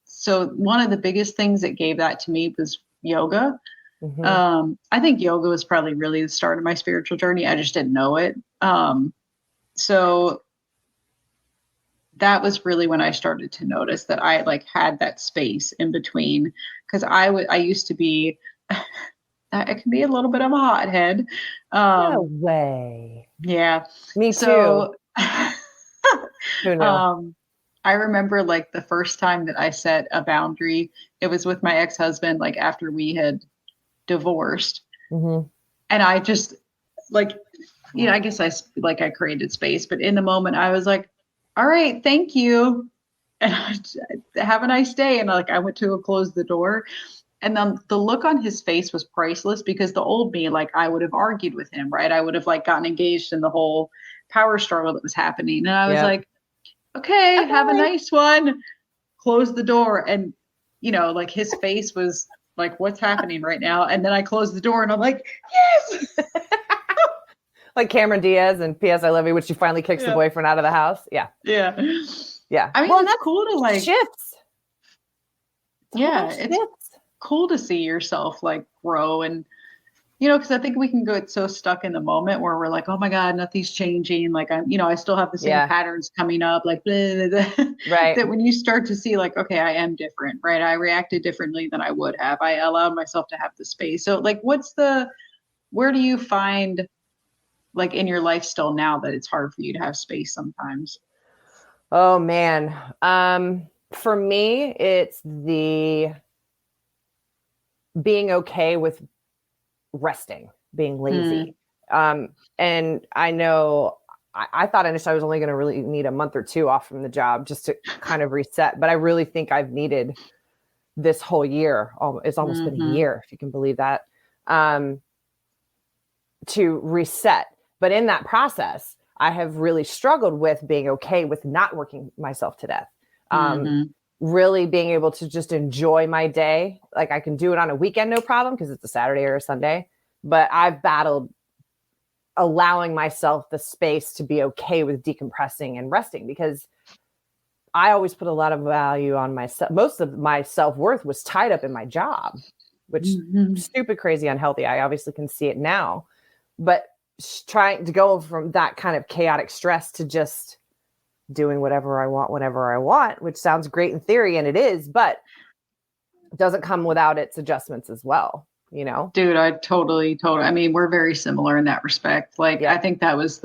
So one of the biggest things that gave that to me was yoga. I think yoga was probably really the start of my spiritual journey. I just didn't know it. So that was really when I started to notice that I like had that space in between, because I used to be, I can be a little bit of a hothead. No way. Yeah. Me too. Who knew? I remember, like, the first time that I set a boundary, it was with my ex-husband, like, after we had divorced. And I just, like, I guess I created space, but in the moment I was like, all right, thank you. And have a nice day. And I went to close the door, and then the look on his face was priceless, because the old me, like, I would have argued with him, right? I would have like gotten engaged in the whole power struggle that was happening. And I was like, okay, have a nice one. Close the door. And, like, his face was like, what's happening right now? And then I closed the door and I'm like, yes. Like Cameron Diaz and P.S. I Love You, which she finally kicks the boyfriend out of the house. Yeah. Yeah. Yeah. I mean, it's cool to like shifts. Yeah. It's cool to see yourself like grow and, you know, because I think we can get so stuck in the moment where we're like, oh my God, nothing's changing. Like I'm, you know, I still have the same Yeah. patterns coming up, like blah, blah, blah. Right. That when you start to see like, okay, I am different, right? I reacted differently than I would have. I allowed myself to have the space. So like, where do you find like in your life still now that it's hard for you to have space sometimes? Oh man. For me, it's the being okay with resting, being Mm, lazy. And I know I thought initially I was only going to really need a month or two off from the job just to kind of reset. But I really think I've needed this whole year. It's almost been a mm-hmm. year, if you can believe that, um, to reset. But in that process, I have really struggled with being okay with not working myself to death. Um, Mm-hmm. really being able to just enjoy my day. Like I can do it on a weekend, no problem, because it's a Saturday or a Sunday. But I've battled allowing myself the space to be okay with decompressing and resting because I always put a lot of value on myself. Most of my self-worth was tied up in my job, which Mm-hmm. stupid, crazy, unhealthy. I obviously can see it now, but trying to go from that kind of chaotic stress to just doing whatever I want, whenever I want, which sounds great in theory, and it is, but it doesn't come without its adjustments as well, you know? Dude, I totally. I mean, we're very similar in that respect. Like, I Yep. think that was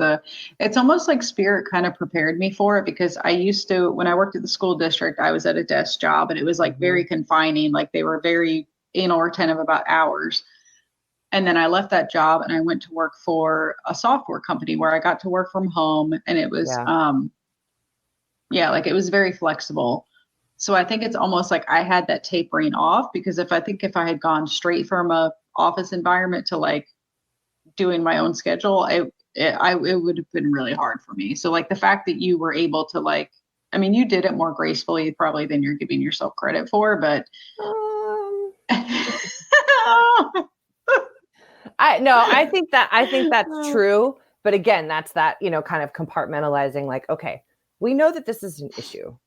it's almost like spirit kind of prepared me for it because I used to, when I worked at the school district, I was at a desk job and it was like Mm-hmm. very confining. Like, they were very anal retentive about hours. And then I left that job and I went to work for a software company where I got to work from home and it was, Yeah. yeah, like it was very flexible. So I think it's almost like I had that tapering off because if I had gone straight from a office environment to like doing my own schedule, it would have been really hard for me. So like the fact that you were able to like, I mean, you did it more gracefully probably than you're giving yourself credit for, but Um, I think that's true. But again, that's that, kind of compartmentalizing, like, okay, we know that this is an issue,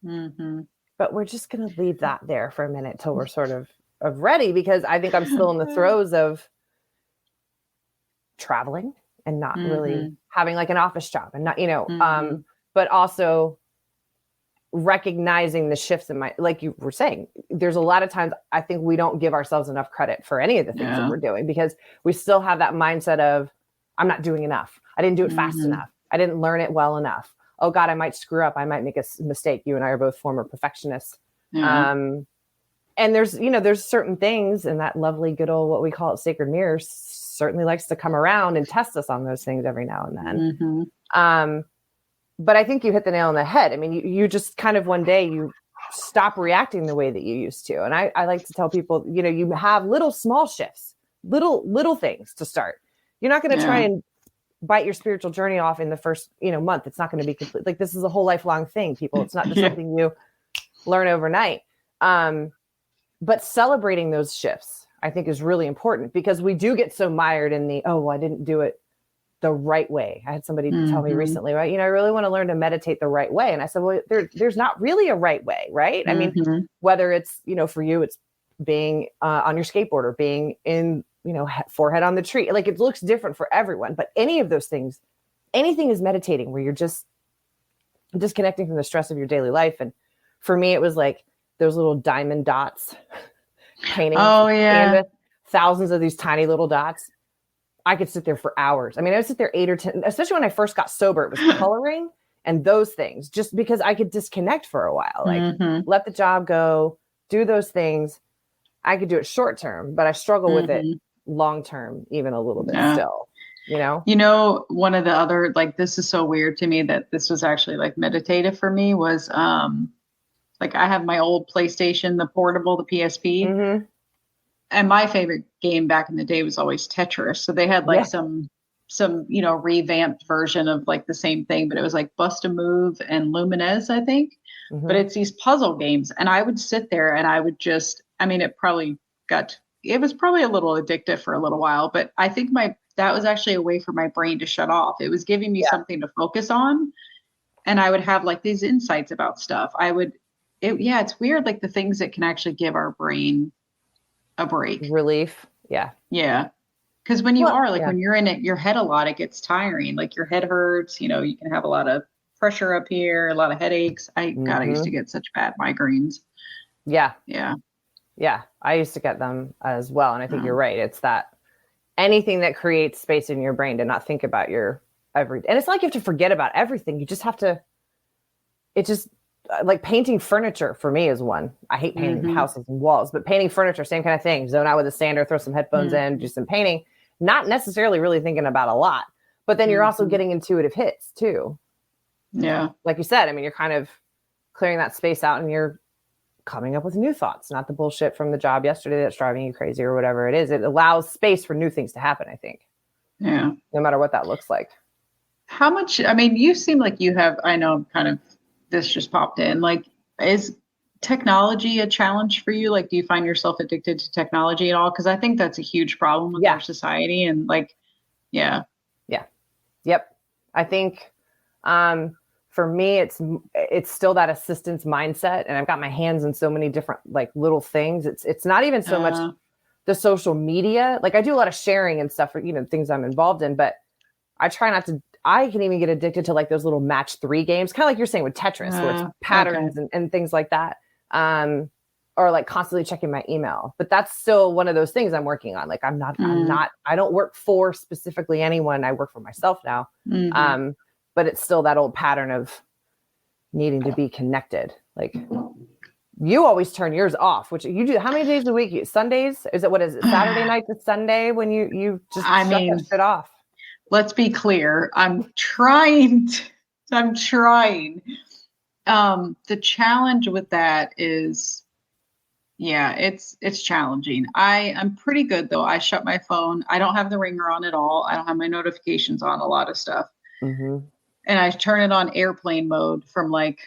mm-hmm. but we're just going to leave that there for a minute till we're sort of ready, because I think I'm still in the throes of traveling and not really Mm-hmm. having like an office job and not, Mm-hmm. but also recognizing the shifts in my, like you were saying, there's a lot of times I think we don't give ourselves enough credit for any of the things that Yeah. we're doing because we still have that mindset of, I'm not doing enough. I didn't do it fast Mm-hmm. enough. I didn't learn it well enough. Oh God, I might screw up. I might make a mistake. You and I are both former perfectionists. Yeah. Um, and there's certain things, and that lovely, good old, what we call it, sacred mirror certainly likes to come around and test us on those things every now and then. Mm-hmm. But I think you hit the nail on the head. I mean, you just kind of one day you stop reacting the way that you used to. And I like to tell people, you have little small shifts, little things to start. You're not going to try Yeah. and bite your spiritual journey off in the first, month. It's not going to be complete. Like, this is a whole lifelong thing, people. It's not just Yeah. something you learn overnight. But celebrating those shifts, I think, is really important because we do get so mired in the, oh, well, I didn't do it the right way. I had somebody tell me Mm-hmm. recently, right? I really want to learn to meditate the right way. And I said, well, there's not really a right way, right? I mean, Mm-hmm. whether it's, for you, it's being on your skateboard or being in, forehead on the tree. Like, it looks different for everyone, but any of those things, anything is meditating where you're just disconnecting from the stress of your daily life. And for me, it was like those little diamond dots painting Oh yeah. canvas, thousands of these tiny little dots. I could sit there for hours. I mean, I would sit there 8 or 10, especially when I first got sober. It was coloring and those things, just because I could disconnect for a while, like Mm-hmm. let the job go, do those things. I could do it short term, but I struggle with it Mm-hmm. long term, even a little bit Yeah. still, you know? You know, one of the other, like, this is so weird to me that this was actually like meditative for me was, like I have my old PlayStation, the portable, the PSP, Mm-hmm. and my favorite game back in the day was always Tetris. So they had like Yeah. some, revamped version of like the same thing, but it was like Bust a Move and Lumines, I think. But Mm-hmm. it's these puzzle games. And I would sit there and I would just, I mean, it was probably a little addictive for a little while, but I think that was actually a way for my brain to shut off. It was giving me Yeah. something to focus on. And I would have like these insights about stuff. It's weird, like the things that can actually give our brain a break. relief. Yeah. Yeah. Because when you Well, are like yeah. when you're in it, your head a lot, it gets tiring. Like your head hurts, you know, you can have a lot of pressure up here, a lot of headaches. God, I used to Hmm. get such bad migraines. Yeah. Yeah. Yeah. I used to get them as well. And I think you're Um, right. It's that anything that creates space in your brain to not think about your and it's not like you have to forget about everything. You just have to, it just, like painting furniture for me is one. I hate painting mm-hmm, houses and walls, but painting furniture, same kind of thing. Zone out with a sander, throw some headphones in, mm-hmm, do some painting, not necessarily really thinking about a lot. But then you're also mm-hmm. getting intuitive hits too. Yeah. Like you said, I mean, you're kind of clearing that space out and you're coming up with new thoughts, not the bullshit from the job yesterday that's driving you crazy or whatever it is. It allows space for new things to happen, I think, Yeah. no matter what that looks like. How much, I mean, you seem like you have, I know kind of this just popped in. Like, is technology a challenge for you? Like, do you find yourself addicted to technology at all? Because I think that's a huge problem with our Yeah. society. And like, yeah. Yeah. Yep. I think for me it's still that assistance mindset, and I've got my hands in so many different like little things. It's not even so much Uh, the social media. Like I do a lot of sharing and stuff for, things I'm involved in, but I try not to. I can even get addicted to like those little match 3 games, kind of like you're saying with Tetris, where it's okay. patterns and things like that. Or like constantly checking my email. But that's still one of those things I'm working on. Like Mm, I don't work for specifically anyone. I work for myself now. hmm. Um, but it's still that old pattern of needing to be connected. Like you always turn yours off, which you do how many days a week? Sundays? Is it what is it? Saturday night to Sunday when you just I shut that mean, shit off? let's be clear. I'm trying. The challenge with that is, yeah, it's challenging. I'm pretty good though. I shut my phone. I don't have the ringer on at all. I don't have my notifications on a lot of stuff. Mm-hmm. And I turn it on airplane mode from like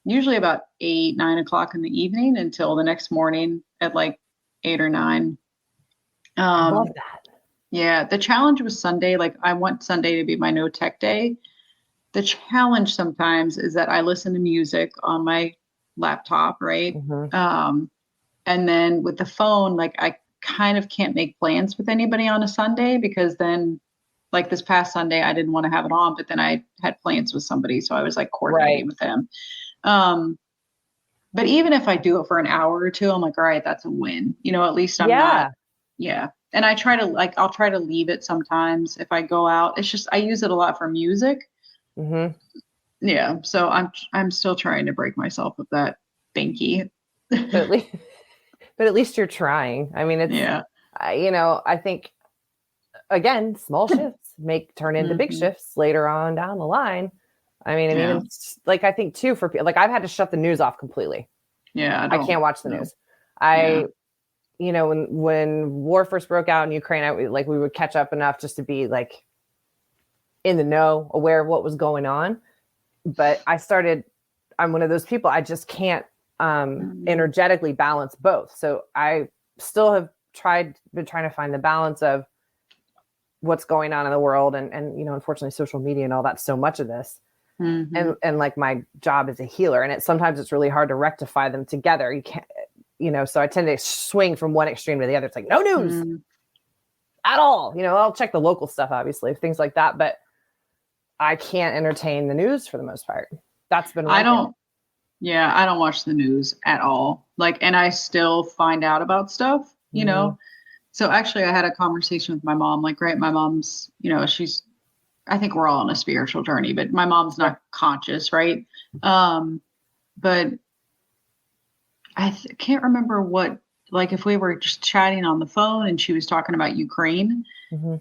usually about 8, 9 o'clock in the evening until the next morning at like 8 or 9. I love Um, that. yeah, the challenge was Sunday. Like I want Sunday to be my no tech day. The challenge sometimes is that I listen to music on my laptop, right? Mm-hmm. And then with the phone, like I kind of can't make plans with anybody on a Sunday because then, like this past Sunday, I didn't want to have it on, but then I had plans with somebody. So I was like Right. coordinating with them. Um, but even if I do it for an hour or two, I'm like, all right, that's a win. You know, at least I'm not, Yeah. yeah. And I try to like, I'll try to leave it sometimes if I go out. It's just, I use it a lot for music. Mm-hmm. Yeah. So I'm still trying to break myself of that binky. But at least but at least you're trying. I mean, it's Yeah. I think again, small shifts make turn into big Hmm. shifts later on down the line. I mean, and Yeah. even like I think too for like I've had to shut the news off completely. Yeah. I I don't can't watch the know. news. Yeah. I when war first broke out in Ukraine, we would catch up enough just to be like in the know, aware of what was going on. But I'm one of those people. I just can't Mhm. energetically balance both. So I still have been trying to find the balance of what's going on in the world and unfortunately social media and all that so much of this Mhm. and like my job as a healer and sometimes it's really hard to rectify them together. You can't, so I tend to swing from one extreme to the other. It's like no news Mhm. at all. I'll check the local stuff, obviously, things like that, but I can't entertain the news for the most part. That's been I one thing. don't, yeah, I don't watch the news at all. Like, and I still find out about stuff, you Mm-hmm. know? So actually, I had a conversation with my mom. Like, right, my mom's, I think we're all on a spiritual journey, but my mom's Sure. not conscious, right? But can't remember like, if we were just chatting on the phone and she was talking about Ukraine. Mm-hmm.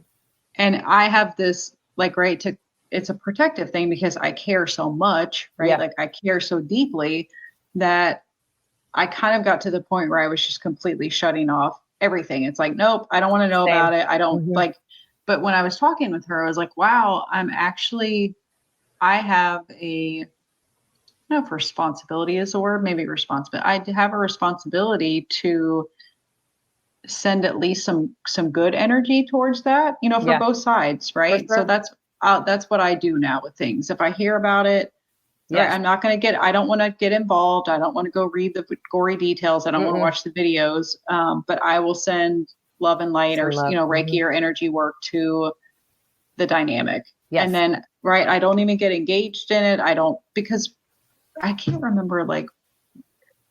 And I have this like right to it's a protective thing because I care so much, right? Yeah. Like I care so deeply that I kind of got to the point where I was just completely shutting off everything. It's like, nope, I don't want to know Same. about it. I don't Mm-hmm. like, but when I was talking with her, I was like, wow, I have I don't know if responsibility is the word, maybe responsibility. I have a responsibility to send at least some good energy towards that, for Yeah, both sides, for right? So sure. that's what I do now with things. If I hear about it, right? Yes. I don't want to get involved. I don't want to go read the gory details. I don't want to Mm-mm. watch the videos. But I will send love and light or, Send love. Reiki or energy work to the dynamic. And Yes. then, right, I don't even get engaged in it. I don't, because I can't remember like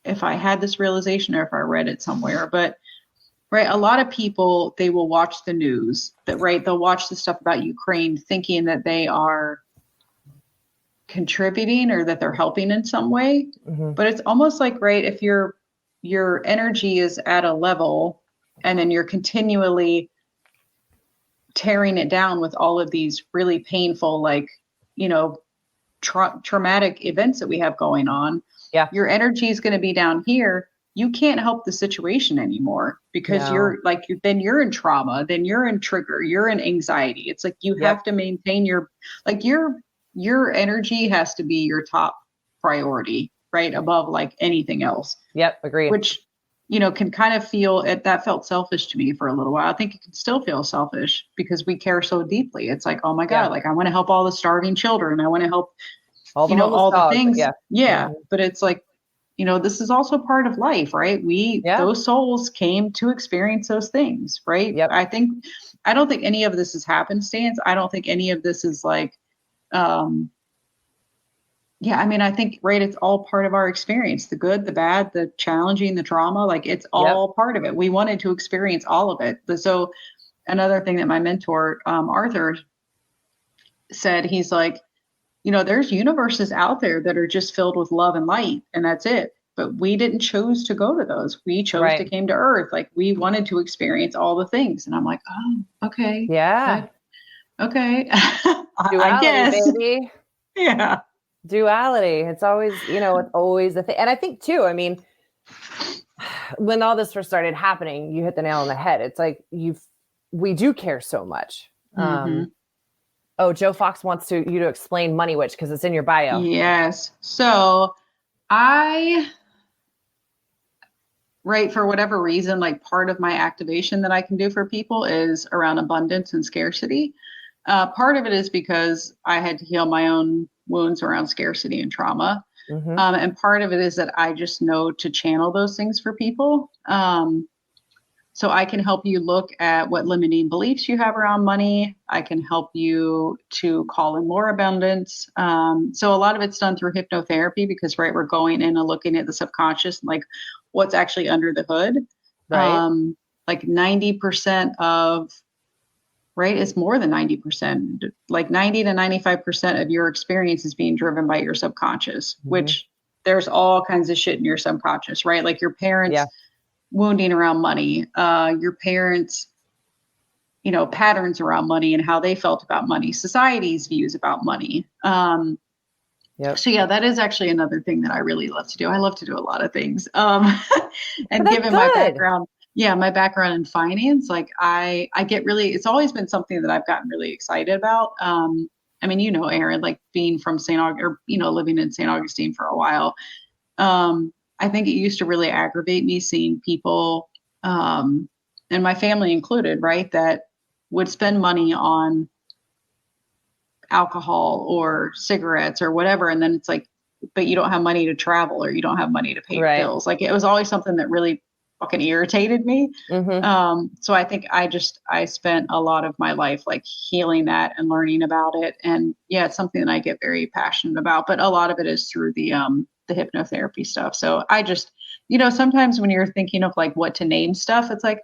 if I had this realization or if I read it somewhere, but right, a lot of people, they will watch the news that, right, they'll watch the stuff about Ukraine thinking that they are contributing or that they're helping in some way. Mm-hmm. But it's almost like, right, if your energy is at a level and then you're continually tearing it down with all of these really painful, like, you know, traumatic events that we have going on, Yeah. your energy is going to be down here. You can't help the situation anymore because No. then you're in trauma, then you're in trigger, you're in anxiety. It's like you Yep. have to maintain your energy has to be your top priority, right? Above like anything else, Yep. Agree. which, can kind of that felt selfish to me for a little while. I think it can still feel selfish because we care so deeply. It's like, oh my Yeah. God, like I want to help all the starving children. I want to help, All the homeless all the dogs. things. Yeah. Yeah. Mm-hmm. But it's like, this is also part of life, right? Yeah. Those souls came to experience those things, right? Yep. I don't think any of this is happenstance. I don't think any of this is like, yeah, I mean, I think, right, it's all part of our experience, the good, the bad, the challenging, the trauma, like it's Yep. all part of it. We wanted to experience all of it. So another thing that my mentor, Arthur, said, he's like, there's universes out there that are just filled with love and light, and that's it. But we didn't choose to go to those. We chose to Right. came to Earth. Like we wanted to experience all the things. And I'm like, oh, okay. Yeah. Okay. I Duality, guess. baby. Yeah. Duality. It's always, it's always the thing. And I think too, I mean, when all this first started happening, you hit the nail on the head. It's like we do care so much. Mm-hmm. Oh, Joe Fox wants you to explain Money Witch because it's in your bio. Yes. So right, for whatever reason, like part of my activation that I can do for people is around abundance and scarcity. Part of it is because I had to heal my own wounds around scarcity and trauma. Mm-hmm. And part of it is that I just know to channel those things for people. So I can help you look at what limiting beliefs you have around money. I can help you to call in more abundance. So a lot of it's done through hypnotherapy because, right, we're going in and looking at the subconscious, like what's actually under the hood. Right. Like 90% of, right, it's more than 90%, like 90 to 95% of your experience is being driven by your subconscious, Mm-hmm. which there's all kinds of shit in your subconscious, right? Like your parents wounding around money, your parents, patterns around money and how they felt about money, society's views about money. So yeah, that is actually another thing that I really love to do. I love to do a lot of things. And given my background, my background in finance, like I get really, it's always been something that I've gotten really excited about. I mean, Aaron, like being from St. Augustine or, living in St. Augustine for a while. I think it used to really aggravate me seeing people, and my family included, right, that would spend money on alcohol or cigarettes or whatever. And then it's like, but you don't have money to travel or you don't have money to pay your bills. Like it was always something that really fucking irritated me. Mm-hmm. So I think I spent a lot of my life like healing that and learning about it. And yeah, it's something that I get very passionate about, but a lot of it is through the hypnotherapy stuff. So I just, sometimes when you're thinking of like what to name stuff, it's like,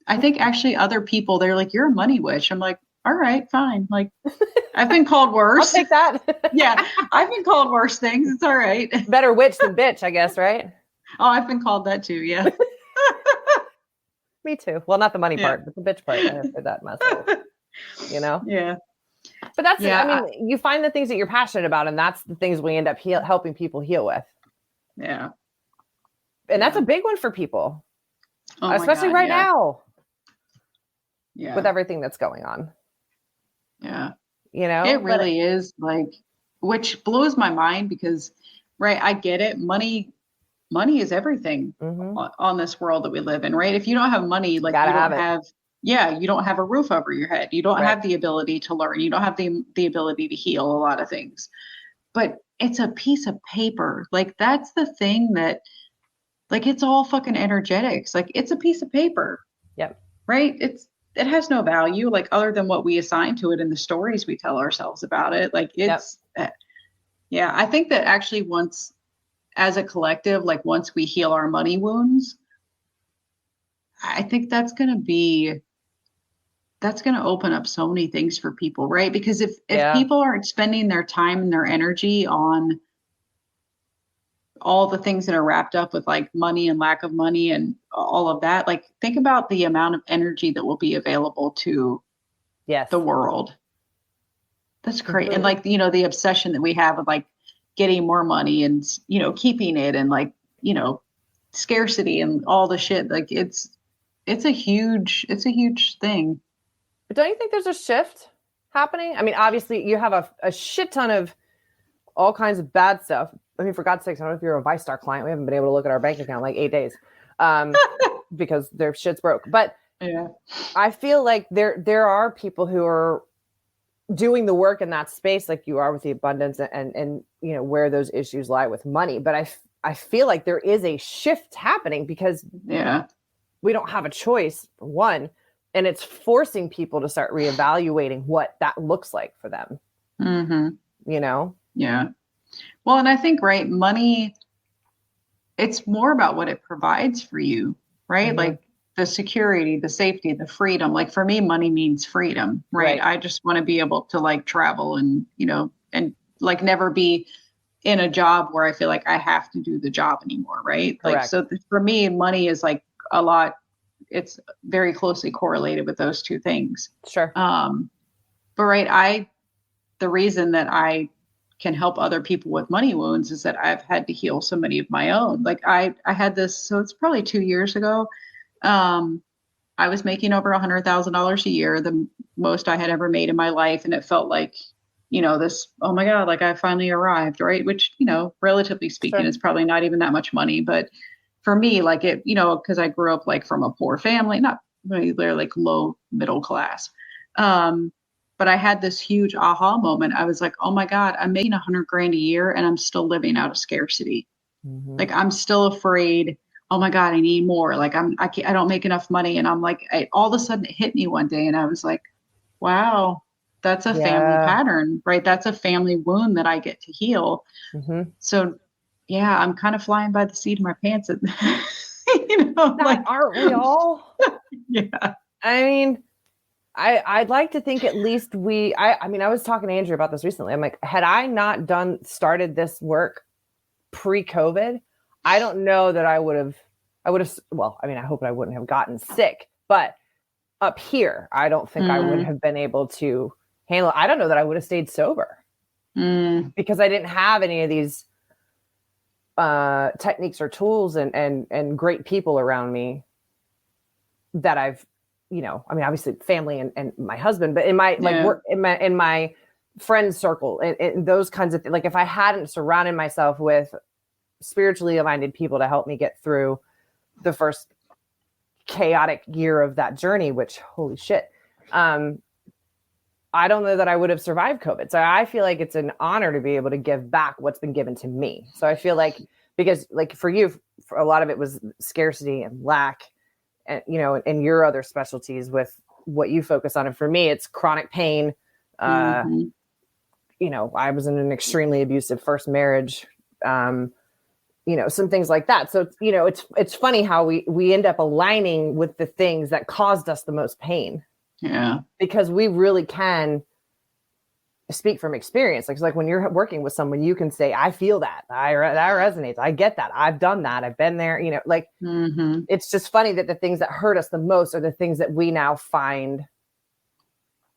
I think actually other people, they're like, you're a money witch. I'm like, all right, fine. Like I've been called worse. I'll take that. Yeah. I've been called worse things. It's all right. Better witch than bitch, I guess, right? Oh, I've been called that too. Yeah. Me too. Well, not the money part, but the bitch part. I heard that myself. Yeah. But that's, I mean, you find the things that you're passionate about, and that's the things we end up helping people heal with. Yeah. And that's a big one for people, oh especially God, right now. Yeah. With everything that's going on. Yeah. It really is like, which blows my mind because, right, I get it. Money is everything on this world that we live in, right? If you don't have money, like you don't have a roof over your head. You don't have the ability to learn. You don't have the ability to heal a lot of things. but it's a piece of paper. Like that's the thing that, like, it's all fucking energetics. Like it's a piece of paper, Yep. right? It has no value, like other than what we assign to it and the stories we tell ourselves about it. Like Yep. yeah, I think that actually once, as a collective, like once we heal our money wounds, I think that's going to open up so many things for people, right? Because if Yeah. people aren't spending their time and their energy on all the things that are wrapped up with like money and lack of money and all of that, like think about the amount of energy that will be available to Yes. the world. That's great. And Completely. like, the obsession that we have of like getting more money and, keeping it, and like, scarcity and all the shit. Like it's a huge thing. But don't you think there's a shift happening? I mean, obviously, you have a shit ton of all kinds of bad stuff. I mean, for God's sakes, I don't know if you're a ViStar client. We haven't been able to look at our bank account in like 8 days because their shit's broke. But Yeah. I feel like there are people who are doing the work in that space, like you are with the abundance and where those issues lie with money. But I feel like there is a shift happening because Yeah. we don't have a choice, for one, and it's forcing people to start reevaluating what that looks like for them. Mm-hmm. Yeah. Well, and I think, right, money, it's more about what it provides for you, right? Mm-hmm. Like the security, the safety, the freedom. Like for me, money means freedom, right? I just want to be able to like travel and, and like never be in a job where I feel like I have to do the job anymore, right? Correct. Like, so for me, money is like a lot, it's very closely correlated with those two things. Sure. But right, the reason that I can help other people with money wounds is that I've had to heal so many of my own. Like I had this, so it's probably 2 years ago. I was making over $100,000 a year, the most I had ever made in my life. And it felt like, this, oh my God, like I finally arrived, right? Which, relatively speaking, Sure. is probably not even that much money. But for me, like it, because I grew up like from a poor family, not really, they're like low middle class. But I had this huge aha moment. I was like, oh my God, I'm making 100 grand a year and I'm still living out of scarcity. Mm-hmm. Like I'm still afraid. Oh my God, I need more. Like I don't make enough money. And I'm like, all of a sudden it hit me one day and I was like, wow, that's a family pattern, right? That's a family wound that I get to heal. Mm-hmm. So yeah, I'm kind of flying by the seat of my pants. Like, aren't we all? Yeah. I mean, I'd like to think at least I mean, I was talking to Andrew about this recently. I'm like, had I not started this work pre-COVID, I don't know that I would have, well, I mean, I hope I wouldn't have gotten sick, but up here, I don't think I would have been able to handle, I don't know that I would have stayed sober because I didn't have any of these techniques or tools and great people around me that I've, I mean, obviously family and my husband, but in my like work, in my friend circle and those kinds of things, like if I hadn't surrounded myself with spiritually minded people to help me get through the first chaotic year of that journey, which holy shit, I don't know that I would have survived COVID. So I feel like it's an honor to be able to give back what's been given to me. So I feel like, because like for you, for a lot of it was scarcity and lack, and and your other specialties with what you focus on. And for me, it's chronic pain. I was in an extremely abusive first marriage. Some things like that. So, it's funny how we end up aligning with the things that caused us the most pain. Yeah. Because we really can speak from experience. Like when you're working with someone, you can say, I feel that. That resonates. I get that. I've done that. I've been there, It's just funny that the things that hurt us the most are the things that we now find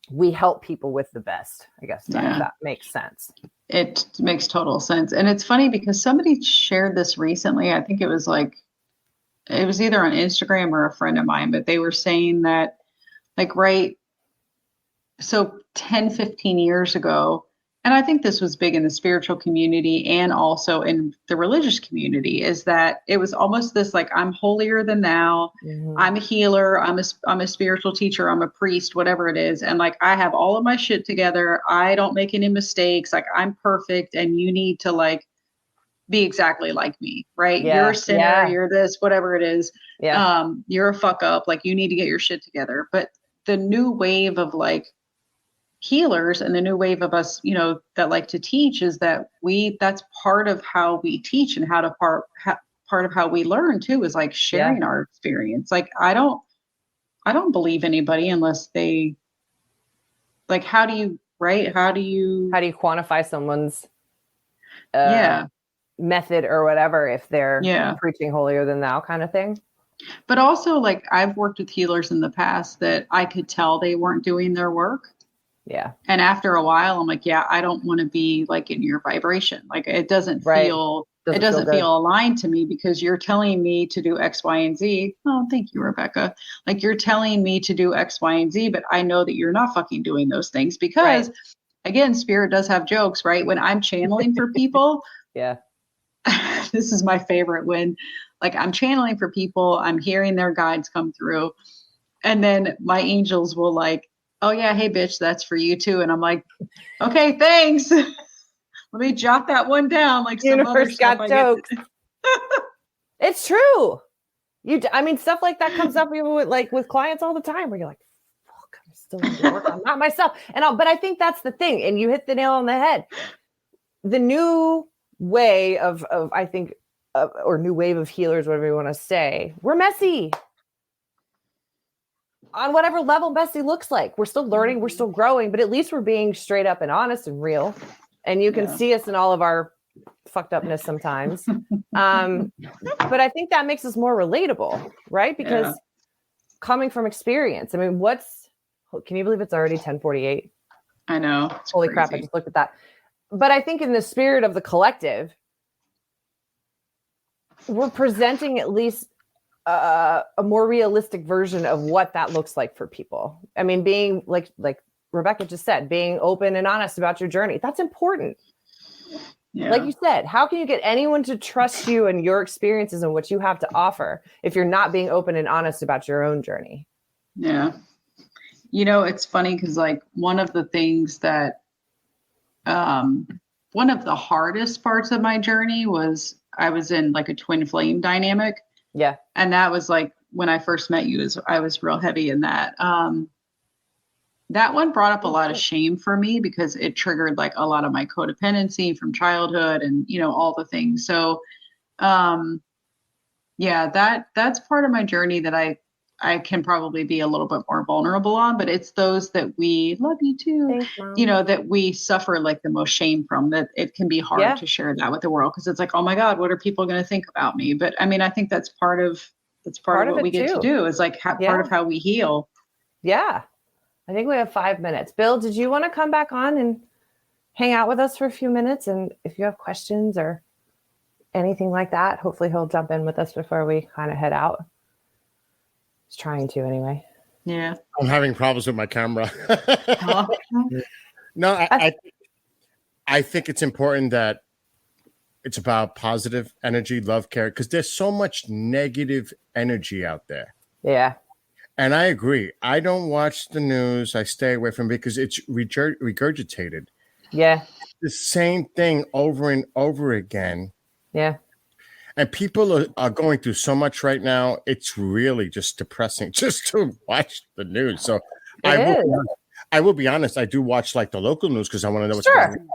we help people with the best, I guess. If that makes sense. It makes total sense. And it's funny because somebody shared this recently. I think it was either on Instagram or a friend of mine, but they were saying that, like, right. So 10, 15 years ago, and I think this was big in the spiritual community and also in the religious community, is that it was almost this like, I'm holier than thou. Mm-hmm. I'm a healer. I'm a spiritual teacher. I'm a priest, whatever it is. And like, I have all of my shit together. I don't make any mistakes. Like, I'm perfect. And you need to like be exactly like me, right? You're a sinner. You're this, whatever it is. You're a fuck up. Like, you need to get your shit together. But the new wave of like healers and the new wave of us, you know, that like to teach is that that's part of how we teach and part of how we learn too, is like sharing our experience. Like, I don't believe anybody unless they like, how do you quantify someone's method or whatever if they're preaching holier than thou kind of thing? But also, like, I've worked with healers in the past that I could tell they weren't doing their work. Yeah. And after a while, I'm like, I don't want to be like in your vibration. Like, it doesn't feel aligned to me, because you're telling me to do X, Y, and Z. Oh, thank you, Rebecca. Like, you're telling me to do X, Y, and Z, but I know that you're not fucking doing those things, because again, spirit does have jokes, right? When I'm channeling for people, this is my favorite, when like I'm channeling for people, I'm hearing their guides come through, and then my angels will like, oh yeah, hey bitch, that's for you too. And I'm like, okay, thanks. Let me jot that one down. Like, some other stuff got jokes. It's true. I mean, stuff like that comes up with clients all the time, where you're like, fuck, I'm still working on not myself. But I think that's the thing. And you hit the nail on the head. The new way of I think, or new wave of healers, whatever you want to say, we're messy. On whatever level messy looks like. We're still learning, we're still growing, but at least we're being straight up and honest and real. And you can see us in all of our fucked upness sometimes. But I think that makes us more relatable, right? Because coming from experience, I mean, can you believe it's already 10:48? I know. Holy crap, I just looked at that. But I think in the spirit of the collective, we're presenting at least a more realistic version of what that looks like for people. I mean, being like Rebecca just said, being open and honest about your journey. That's important. Yeah. Like you said, how can you get anyone to trust you and your experiences and what you have to offer if you're not being open and honest about your own journey? Yeah. You know, it's funny because like one of the things that, one of the hardest parts of my journey was I was in like a twin flame dynamic. Yeah. And that was like when I first met you, I was real heavy in that. That one brought up a lot of shame for me because it triggered like a lot of my codependency from childhood and, you know, all the things. So, that's part of my journey that I can probably be a little bit more vulnerable on, but it's those that we love you too, thanks, you know, that we suffer like the most shame from, that it can be hard to share that with the world. Cause it's like, oh my God, what are people going to think about me? But I mean, I think that's part of what we get to do, is like part of how we heal. Yeah. I think we have 5 minutes. Bill, did you want to come back on and hang out with us for a few minutes? And if you have questions or anything like that, hopefully he'll jump in with us before we kind of head out. He's trying to anyway. Yeah. I'm having problems with my camera. No, I think it's important that it's about positive energy, love, care, because there's so much negative energy out there. Yeah. And I agree. I don't watch the news. I stay away from it because it's regurgitated. Yeah. The same thing over and over again. Yeah. And people are going through so much right now. It's really just depressing just to watch the news. So I will be honest. I do watch like the local news because I want to know what's going on.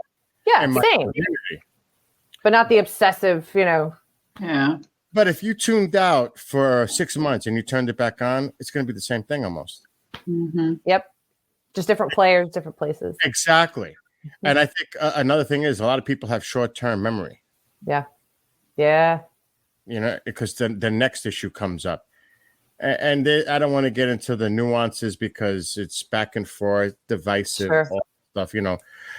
Yeah, same. Community. But not the obsessive, you know. Yeah. But if you tuned out for 6 months and you turned it back on, it's going to be the same thing almost. Mm-hmm. Yep. Just different players, different places. Exactly. Mm-hmm. And I think another thing is a lot of people have short-term memory. Yeah. Yeah. You know, because the next issue comes up. And I don't want to get into the nuances because it's back and forth, divisive, all stuff, you know.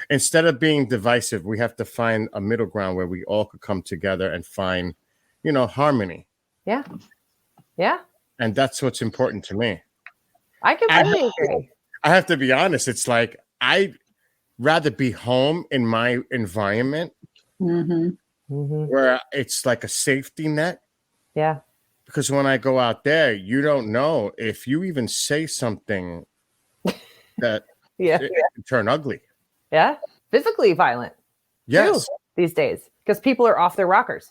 Instead of being divisive, we have to find a middle ground where we all could come together and find, you know, harmony. Yeah. Yeah. And that's what's important to me. I completely agree. I have to be honest. It's like rather be home in my environment where it's like a safety net. Yeah. Because when I go out there, you don't know if you even say something that it can turn ugly. Yeah. Physically violent. Yes. Too, these days, because people are off their rockers.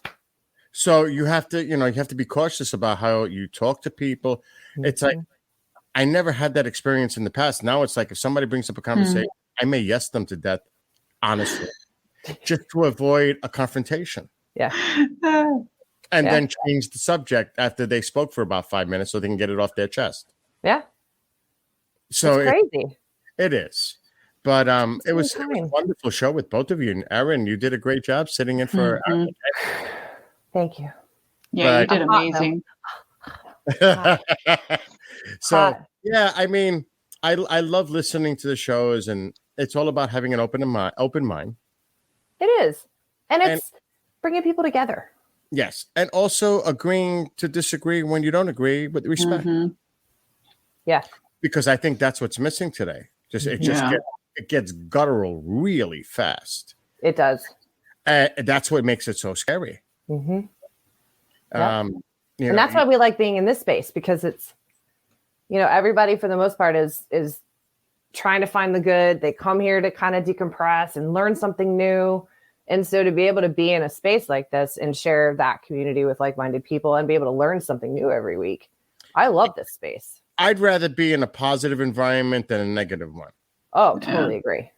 So you have to be cautious about how you talk to people. It's like, I never had that experience in the past. Now it's like if somebody brings up a conversation, I may yes them to death, honestly, just to avoid a confrontation. Yeah. And then change the subject after they spoke for about 5 minutes so they can get it off their chest. Yeah. So it's crazy. It is. But it was a wonderful show with both of you. And Erin, you did a great job sitting in for Thank you. Yeah, you did amazing. So yeah, I mean, I love listening to the shows, and it's all about having an open mind. It is. And it's bringing people together. Yes. And also agreeing to disagree when you don't agree with respect. Yeah. Because I think that's what's missing today. It gets guttural really fast. It does. That's what makes it so scary. And that's why we like being in this space, because it's, everybody for the most part is trying to find the good. They come here to kind of decompress and learn something new. And so to be able to be in a space like this and share that community with like-minded people and be able to learn something new every week, I love this space. I'd rather be in a positive environment than a negative one. Oh, totally agree.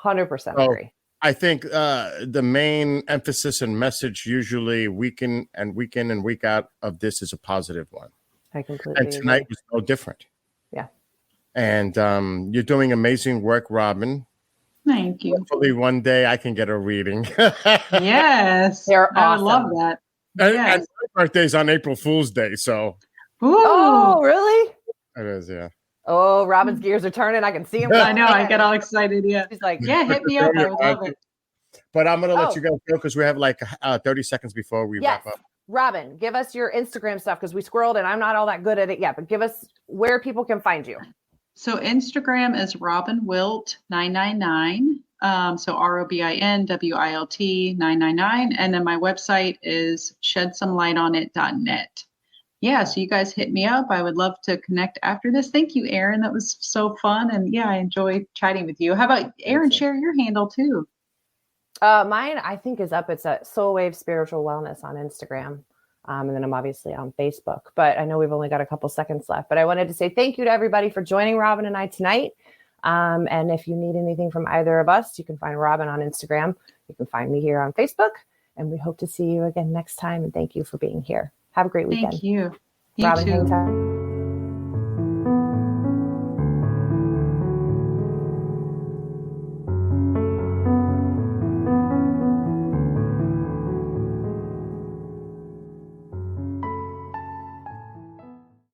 100% agree. I think the main emphasis and message usually week in and week out of this is a positive one. I completely agree. And tonight was no different. Yeah. And you're doing amazing work, Robin. Thank you. Hopefully one day I can get a reading. Yes. They're awesome. I love that. And my birthday's on April Fool's Day, so. Ooh. Oh, really? It is, yeah. Oh, Robin's gears are turning. I can see him. I know. I get all excited. Yeah. She's like, yeah, hit me up. I would love it. But I'm going to let you guys go because we have like 30 seconds before we wrap up. Robin, give us your Instagram stuff because we squirreled and I'm not all that good at it yet. But give us where people can find you. So Instagram is Robin Wilt 999. So ROBINWILT 999. And then my website is shedsomelightonit.net. Yeah, so you guys hit me up. I would love to connect after this. Thank you, Erin. That was so fun. And yeah, I enjoyed chatting with you. How about Erin, share your handle too? Mine, I think, is up. It's at Soul Wave Spiritual Wellness on Instagram. And then I'm obviously on Facebook. But I know we've only got a couple seconds left. But I wanted to say thank you to everybody for joining Robin and I tonight. And if you need anything from either of us, you can find Robin on Instagram. You can find me here on Facebook. And we hope to see you again next time. And thank you for being here. Have a great weekend. Thank you. Robin, hang tight.